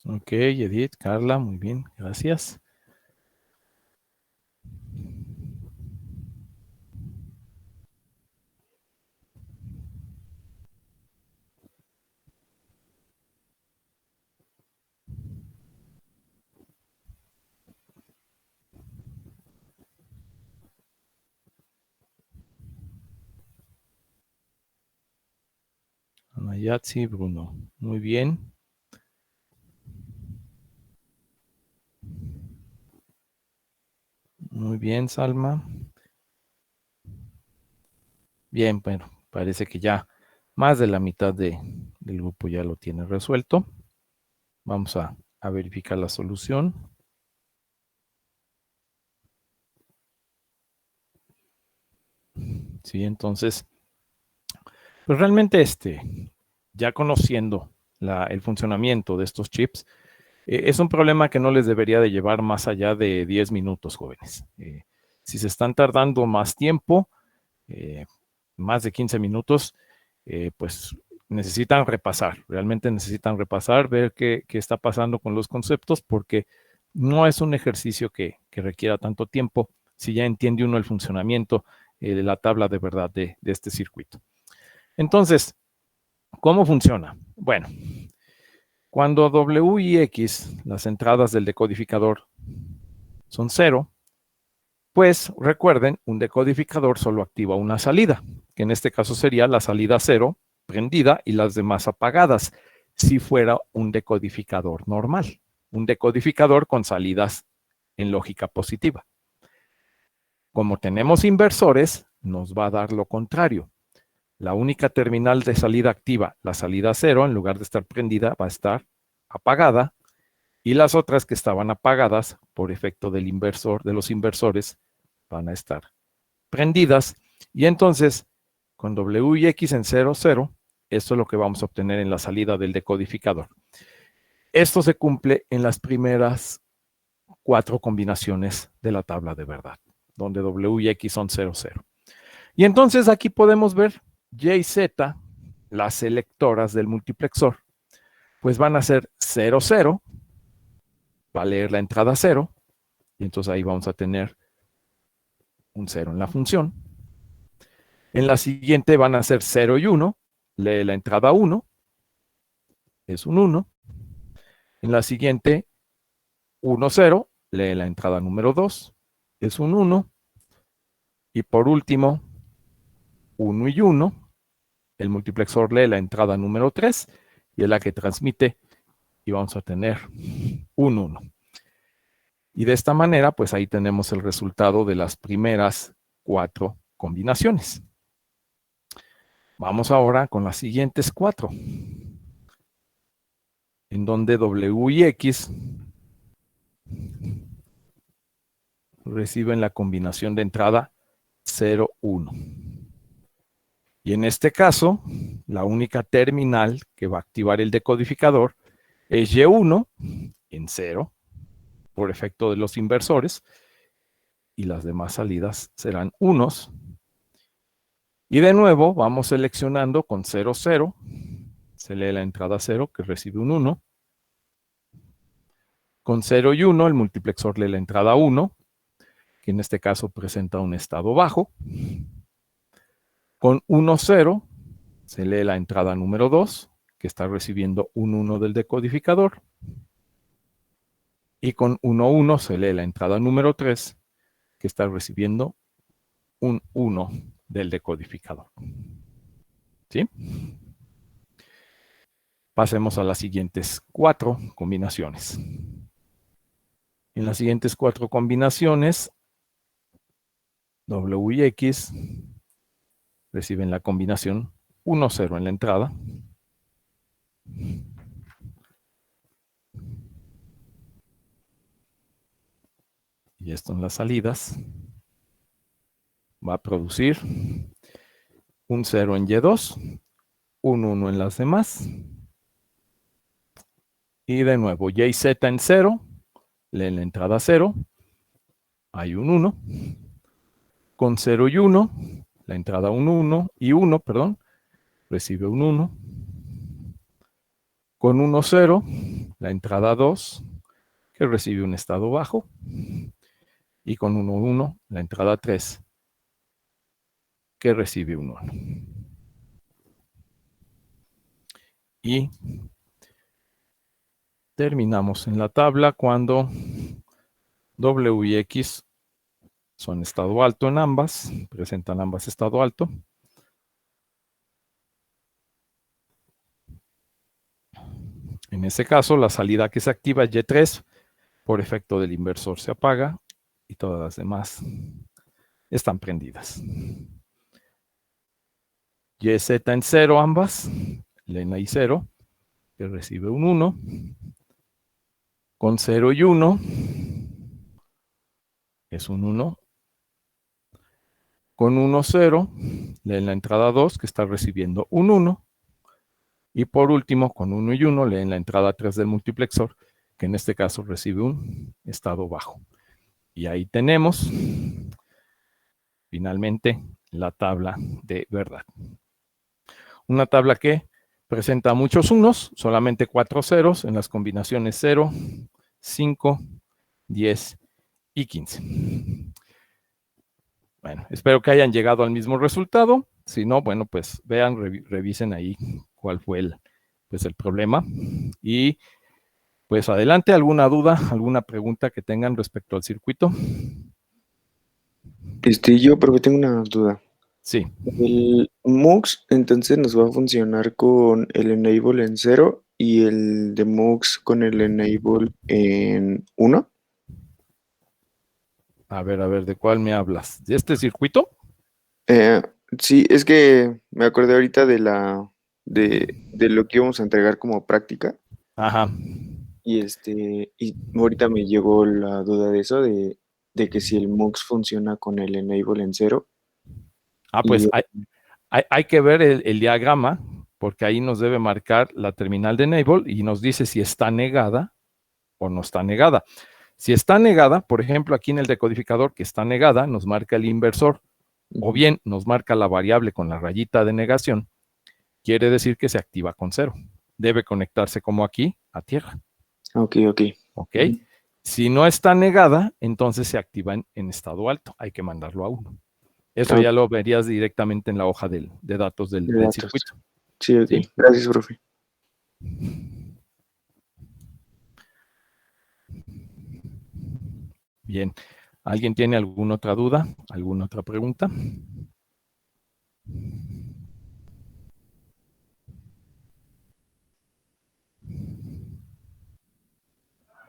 Ok, Edith, Carla, muy bien, gracias. Anayatsi, Bruno, muy bien. Muy bien, Salma. Bien, bueno, parece que ya más de la mitad del grupo ya lo tiene resuelto. Vamos a verificar la solución. Sí, entonces, pues realmente ya conociendo el funcionamiento de estos chips, es un problema que no les debería de llevar más allá de 10 minutos, jóvenes. Si se están tardando más tiempo, más de 15 minutos, pues necesitan repasar, realmente necesitan repasar, ver qué está pasando con los conceptos, porque no es un ejercicio que requiera tanto tiempo si ya entiende uno el funcionamiento de la tabla de verdad de este circuito. Entonces, ¿cómo funciona? Bueno, cuando W y X, las entradas del decodificador, son 0, pues recuerden, un decodificador solo activa una salida, que en este caso sería la salida 0 prendida y las demás apagadas, si fuera un decodificador normal, un decodificador con salidas en lógica positiva. Como tenemos inversores, nos va a dar lo contrario. La única terminal de salida activa, la salida 0, en lugar de estar prendida, va a estar apagada, y las otras que estaban apagadas por efecto del inversor, de los inversores, van a estar prendidas. Y entonces, con W y X en 0, 0, esto es lo que vamos a obtener en la salida del decodificador. Esto se cumple en las primeras 4 combinaciones de la tabla de verdad, donde W y X son 0, 0. Y entonces aquí podemos ver Y y Z, las selectoras del multiplexor, pues van a ser 0, 0, va a leer la entrada 0, y entonces ahí vamos a tener un 0 en la función. En la siguiente van a ser 0 y 1, lee la entrada 1, es un 1. En la siguiente, 1, 0, lee la entrada número 2, es un 1. Y por último, 1 y 1, el multiplexor lee la entrada número 3 y es la que transmite, y vamos a tener un 1. Y de esta manera, pues ahí tenemos el resultado de las primeras 4 combinaciones. Vamos ahora con las siguientes 4, en donde W y X reciben la combinación de entrada 0, 1. Y en este caso, la única terminal que va a activar el decodificador es Y1 en 0, por efecto de los inversores, y las demás salidas serán unos. Y de nuevo, vamos seleccionando con 0, 0, se lee la entrada 0, que recibe un 1. Con 0 y 1, el multiplexor lee la entrada 1, que en este caso presenta un estado bajo. Con 1, 0, se lee la entrada número 2, que está recibiendo un 1 del decodificador. Y con 1, 1, se lee la entrada número 3, que está recibiendo un 1 del decodificador. ¿Sí? Pasemos a las siguientes 4 combinaciones. En las siguientes 4 combinaciones, W y X reciben la combinación 1, 0 en la entrada. Y esto en las salidas va a producir un 0 en Y2, un 1 en las demás. Y de nuevo, Y y Z en 0, leen la entrada 0, hay un 1. Con 0 y 1, la entrada 1 y 1, perdón, recibe un 1. Con 1, 0, la entrada 2, que recibe un estado bajo, y con 1, 1, la entrada 3, que recibe un 1. Y terminamos en la tabla cuando W y X son estado alto en ambas, presentan ambas estado alto. En ese caso, la salida que se activa es Y3, por efecto del inversor se apaga y todas las demás están prendidas. YZ en 0 ambas, leen ahí 0, que recibe un 1, con 0 y 1, es un 1, con 1, 0, leen la entrada 2, que está recibiendo un 1, y por último, con 1 y 1, leen la entrada 3 del multiplexor, que en este caso recibe un estado bajo. Y ahí tenemos, finalmente, la tabla de verdad. Una tabla que presenta muchos unos, solamente 4 ceros en las combinaciones 0, 5, 10 y 15. Bueno, espero que hayan llegado al mismo resultado. Si no, bueno, pues vean, revisen ahí cuál fue el problema. Y pues adelante, ¿alguna duda, alguna pregunta que tengan respecto al circuito? Yo, pero tengo una duda. Sí. El MUX entonces nos va a funcionar con el enable en 0 y el de MUX con el enable en 1. A ver, ¿de cuál me hablas? ¿De este circuito? Sí, es que me acordé ahorita de lo que íbamos a entregar como práctica. Ajá. Y ahorita me llegó la duda de eso, de que si el MUX funciona con el enable en 0. Ah, pues hay que ver el diagrama, porque ahí nos debe marcar la terminal de enable y nos dice si está negada o no está negada. Si está negada, por ejemplo, aquí en el decodificador que está negada, nos marca el inversor, o bien nos marca la variable con la rayita de negación, quiere decir que se activa con 0. Debe conectarse como aquí, a tierra. Ok. Ok. Si no está negada, entonces se activa en estado alto. Hay que mandarlo a 1. Eso ya lo verías directamente en la hoja de datos del circuito. Sí, ok. ¿Sí? Gracias, profe. Bien. ¿Alguien tiene alguna otra duda? ¿Alguna otra pregunta?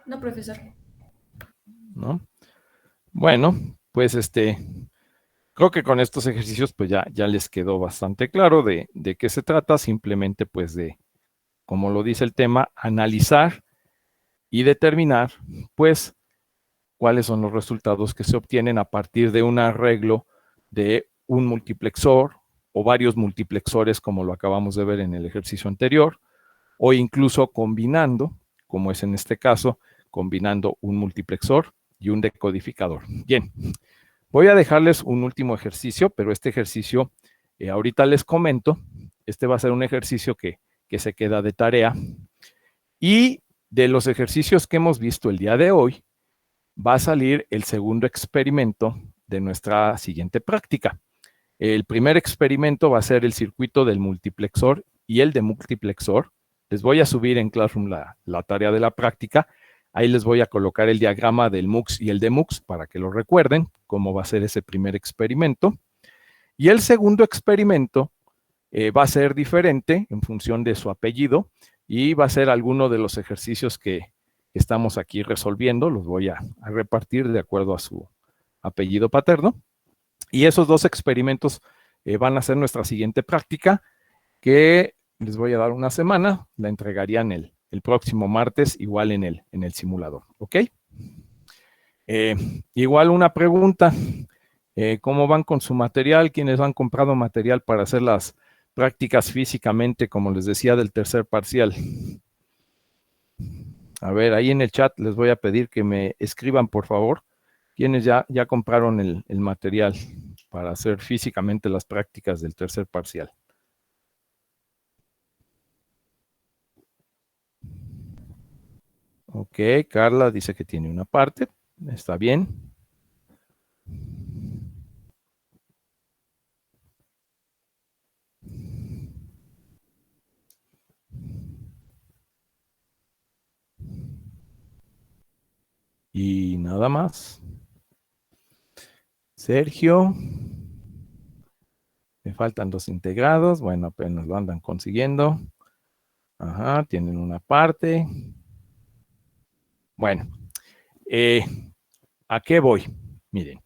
No, profesor. ¿No? Bueno, pues creo que con estos ejercicios pues ya les quedó bastante claro de qué se trata. Simplemente pues de, como lo dice el tema, analizar y determinar pues cuáles son los resultados que se obtienen a partir de un arreglo de un multiplexor o varios multiplexores, como lo acabamos de ver en el ejercicio anterior, o incluso combinando, como es en este caso, combinando un multiplexor y un decodificador. Bien, voy a dejarles un último ejercicio, pero este ejercicio, ahorita les comento, este va a ser un ejercicio que se queda de tarea, y de los ejercicios que hemos visto el día de hoy, va a salir el segundo experimento de nuestra siguiente práctica. El primer experimento va a ser el circuito del multiplexor y el de multiplexor. Les voy a subir en Classroom la tarea de la práctica. Ahí les voy a colocar el diagrama del MUX y el de MUX para que lo recuerden, cómo va a ser ese primer experimento. Y el segundo experimento va a ser diferente en función de su apellido y va a ser alguno de los ejercicios que estamos aquí resolviendo. Los voy a repartir de acuerdo a su apellido paterno. Y esos dos experimentos van a ser nuestra siguiente práctica, que les voy a dar una semana, la entregarían el próximo martes, igual en el simulador, ¿ok? Igual una pregunta, ¿cómo van con su material? ¿Quiénes han comprado material para hacer las prácticas físicamente, como les decía, del tercer parcial? A ver, ahí en el chat les voy a pedir que me escriban, por favor, quienes ya compraron el material para hacer físicamente las prácticas del tercer parcial. Ok, Carla dice que tiene una parte. Está bien. Y nada más. Sergio. Me faltan dos integrados. Bueno, apenas lo andan consiguiendo. Ajá, tienen una parte. Bueno, ¿a qué voy? Miren,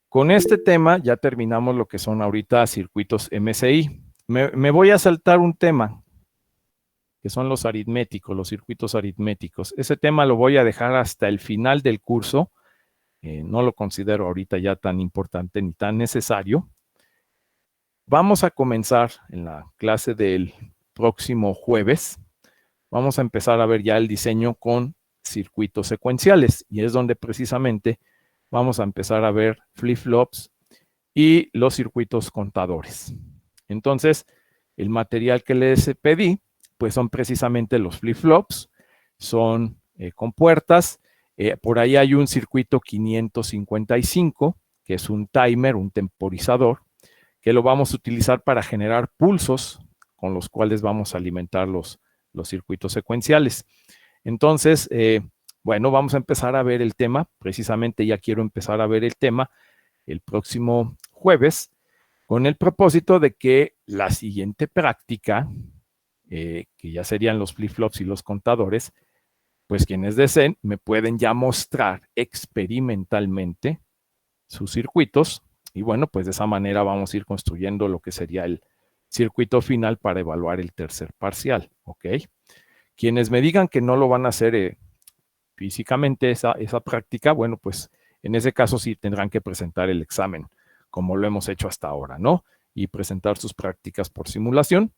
con este tema ya terminamos lo que son ahorita circuitos MSI. Me voy a saltar un tema, que son los aritméticos, los circuitos aritméticos. Ese tema lo voy a dejar hasta el final del curso. No lo considero ahorita ya tan importante ni tan necesario. Vamos a comenzar en la clase del próximo jueves. Vamos a empezar a ver ya el diseño con circuitos secuenciales y es donde precisamente vamos a empezar a ver flip-flops y los circuitos contadores. Entonces, el material que les pedí, pues son precisamente los flip-flops, son compuertas. Por ahí hay un circuito 555, que es un timer, un temporizador, que lo vamos a utilizar para generar pulsos con los cuales vamos a alimentar los circuitos secuenciales. Entonces, bueno, vamos a empezar a ver el tema. Precisamente ya quiero empezar a ver el tema el próximo jueves, con el propósito de que la siguiente práctica, que ya serían los flip-flops y los contadores, pues quienes deseen me pueden ya mostrar experimentalmente sus circuitos y bueno, pues de esa manera vamos a ir construyendo lo que sería el circuito final para evaluar el tercer parcial, ¿ok? Quienes me digan que no lo van a hacer físicamente esa práctica, bueno, pues en ese caso sí tendrán que presentar el examen, como lo hemos hecho hasta ahora, ¿no? Y presentar sus prácticas por simulación,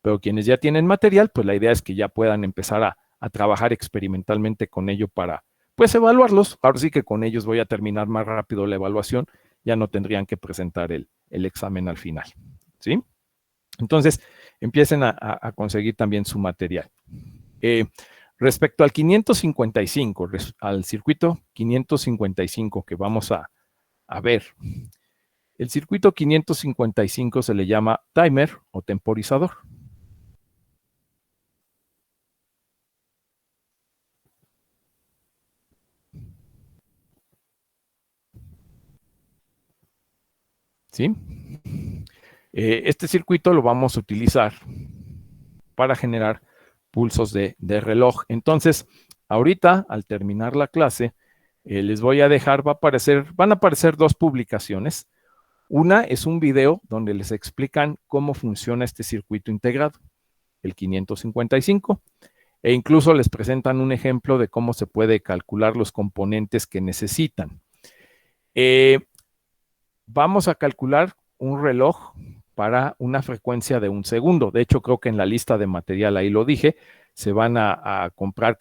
pero quienes ya tienen material, pues la idea es que ya puedan empezar a trabajar experimentalmente con ello para, pues, evaluarlos. Ahora sí que con ellos voy a terminar más rápido la evaluación, ya no tendrían que presentar el examen al final, ¿sí? Entonces, empiecen a conseguir también su material. Respecto al 555, al circuito 555 que vamos a ver, el circuito 555 se le llama timer o temporizador. ¿Sí? Este circuito lo vamos a utilizar para generar pulsos de reloj. Entonces, ahorita, al terminar la clase, les voy a dejar, van a aparecer dos publicaciones. Una es un video donde les explican cómo funciona este circuito integrado, el 555, e incluso les presentan un ejemplo de cómo se puede calcular los componentes que necesitan. Vamos a calcular un reloj para una frecuencia de 1 segundo. De hecho, creo que en la lista de material ahí lo dije, se van a comprar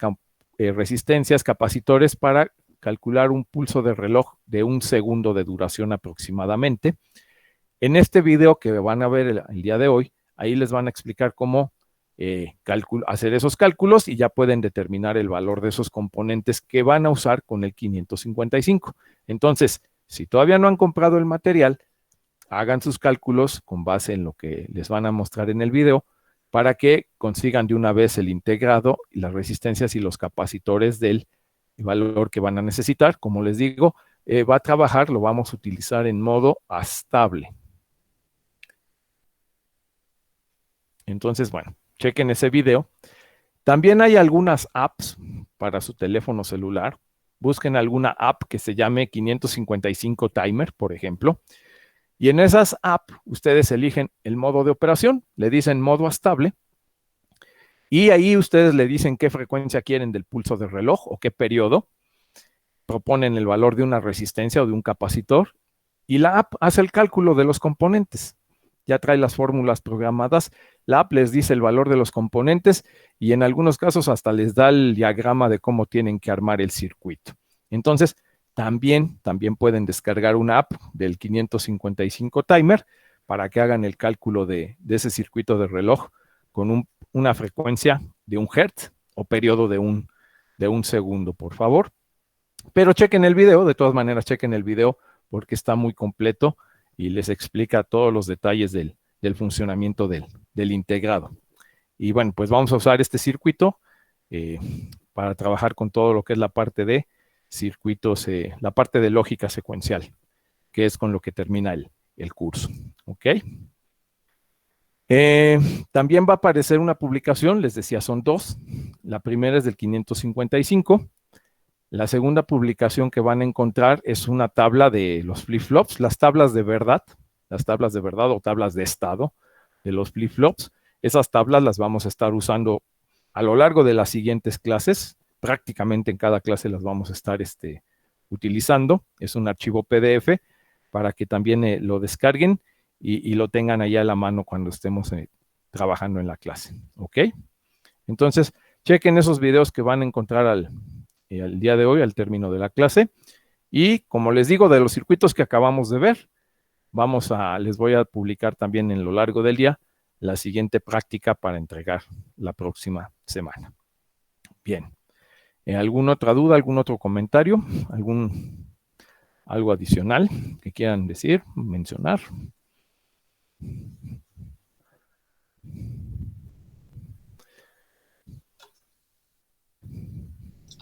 resistencias, capacitores para calcular un pulso de reloj de 1 segundo de duración aproximadamente. En este video que van a ver el día de hoy, ahí les van a explicar cómo hacer esos cálculos y ya pueden determinar el valor de esos componentes que van a usar con el 555. Entonces, si todavía no han comprado el material, hagan sus cálculos con base en lo que les van a mostrar en el video para que consigan de una vez el integrado, las resistencias y los capacitores del valor que van a necesitar. Como les digo, va a trabajar, lo vamos a utilizar en modo estable. Entonces, bueno, chequen ese video. También hay algunas apps para su teléfono celular. Busquen alguna app que se llame 555 Timer, por ejemplo. Y en esas apps, ustedes eligen el modo de operación, le dicen modo estable. Y ahí ustedes le dicen qué frecuencia quieren del pulso del reloj o qué periodo. Proponen el valor de una resistencia o de un capacitor. Y la app hace el cálculo de los componentes. Ya trae las fórmulas programadas. La app les dice el valor de los componentes y en algunos casos hasta les da el diagrama de cómo tienen que armar el circuito. Entonces, también pueden descargar una app del 555 Timer para que hagan el cálculo de ese circuito de reloj con una frecuencia de 1 Hz o periodo de de un segundo, por favor. Pero chequen el video, de todas maneras chequen el video porque está muy completo y les explica todos los detalles del funcionamiento del integrado. Y bueno, pues vamos a usar este circuito para trabajar con todo lo que es la parte de circuitos, la parte de lógica secuencial, que es con lo que termina el curso. ¿Ok? También va a aparecer una publicación, les decía, son dos. La primera es del 555. La segunda publicación que van a encontrar es una tabla de los flip-flops, las tablas de verdad o tablas de estado de los flip-flops. Esas tablas las vamos a estar usando a lo largo de las siguientes clases. Prácticamente en cada clase las vamos a estar utilizando. Es un archivo PDF para que también lo descarguen y lo tengan ahí a la mano cuando estemos trabajando en la clase. ¿Ok? Entonces, chequen esos videos que van a encontrar al día de hoy, al término de la clase. Y como les digo, de los circuitos que acabamos de ver, les voy a publicar también en lo largo del día la siguiente práctica para entregar la próxima semana. Bien. ¿Alguna otra duda, algún otro comentario? ¿Algo adicional que quieran decir, mencionar?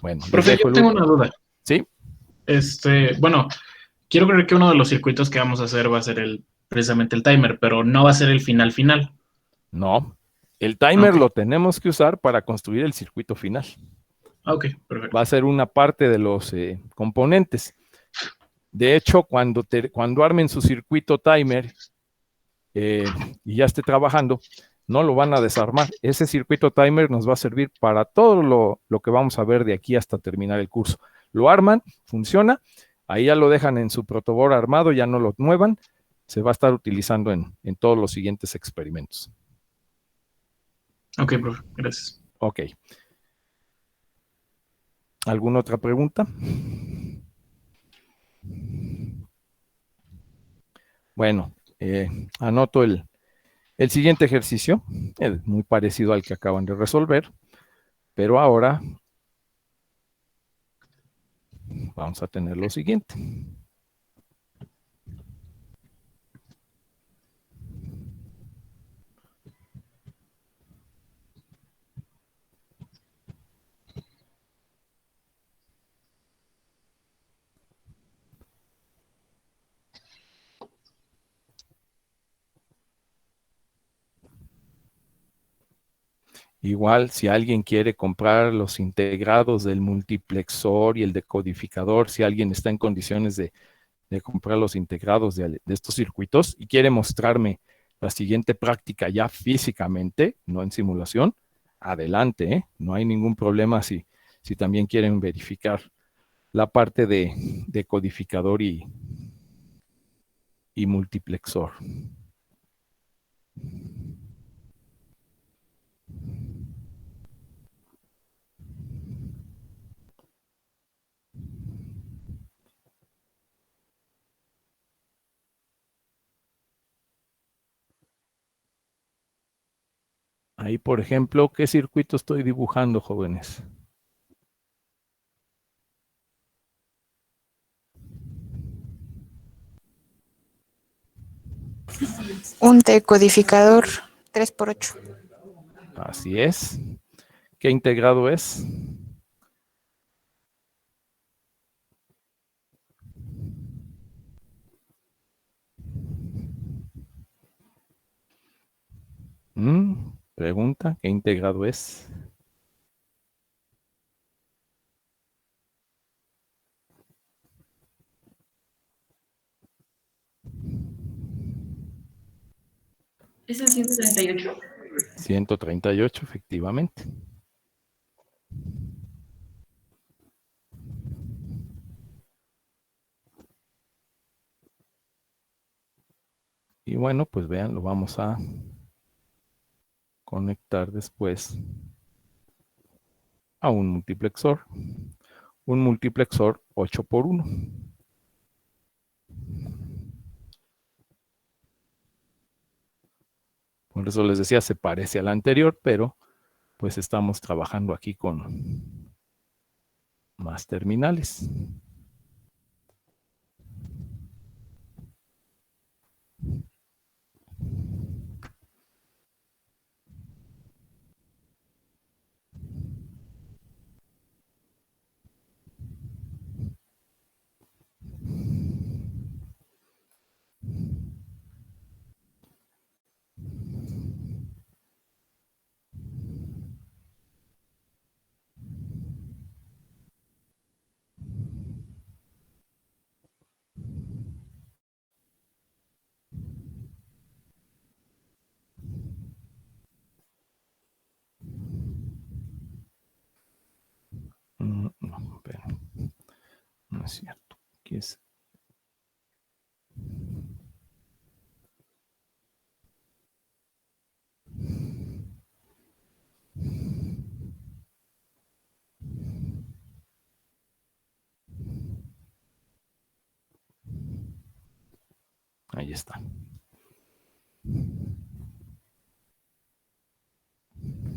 Bueno, profe, yo tengo una duda. Sí. Bueno, quiero creer que uno de los circuitos que vamos a hacer va a ser precisamente el timer, pero no va a ser el final. No, el timer lo tenemos que usar para construir el circuito final. Ok, perfecto. Va a ser una parte de los componentes. De hecho, cuando armen su circuito timer y ya esté trabajando, no lo van a desarmar. Ese circuito timer nos va a servir para todo lo que vamos a ver de aquí hasta terminar el curso. Lo arman, funciona, ahí ya lo dejan en su protoboard armado, ya no lo muevan, se va a estar utilizando en todos los siguientes experimentos. Ok, profe, gracias. Ok. ¿Alguna otra pregunta? Bueno, anoto el siguiente ejercicio, es muy parecido al que acaban de resolver, pero ahora vamos a tener lo siguiente. Igual, si alguien quiere comprar los integrados del multiplexor y el decodificador, si alguien está en condiciones de comprar los integrados de estos circuitos y quiere mostrarme la siguiente práctica ya físicamente, no en simulación, adelante, ¿eh? No hay ningún problema si también quieren verificar la parte de decodificador y multiplexor. Ahí, por ejemplo, ¿qué circuito estoy dibujando, jóvenes? Un decodificador 3x8. Así es. ¿Qué integrado es? Pregunta, ¿qué integrado es? Es el 138. 138, efectivamente. Y bueno, pues vean, lo vamos a conectar después a un multiplexor 8x1. Por eso les decía, se parece al anterior, pero pues estamos trabajando aquí con más terminales. No, espera. No es cierto. Aquí es. Ahí está.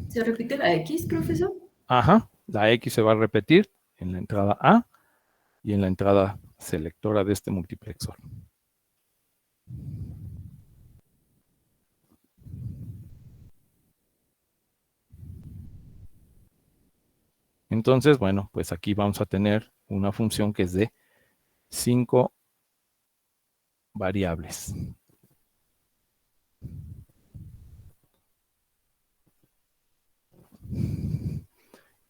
¿Se repite la X, profesor? Ajá, la X se va a repetir en la entrada A y en la entrada selectora de este multiplexor. Entonces, bueno, pues aquí vamos a tener una función que es de 5 variables.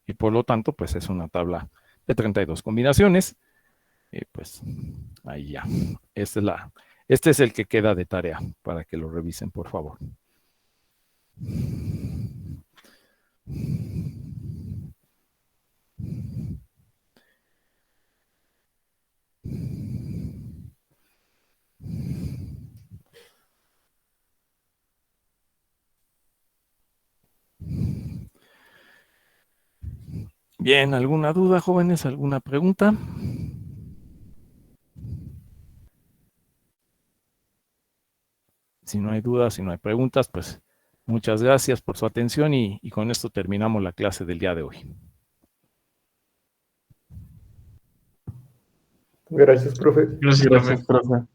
Y por lo tanto, pues es una tabla de 32 combinaciones. Y pues ahí ya. Este es el que queda de tarea para que lo revisen, por favor. Bien, ¿alguna duda, jóvenes? ¿Alguna pregunta? Si no hay dudas, si no hay preguntas, pues muchas gracias por su atención y con esto terminamos la clase del día de hoy. Gracias, profe. Gracias, Gracias, profe.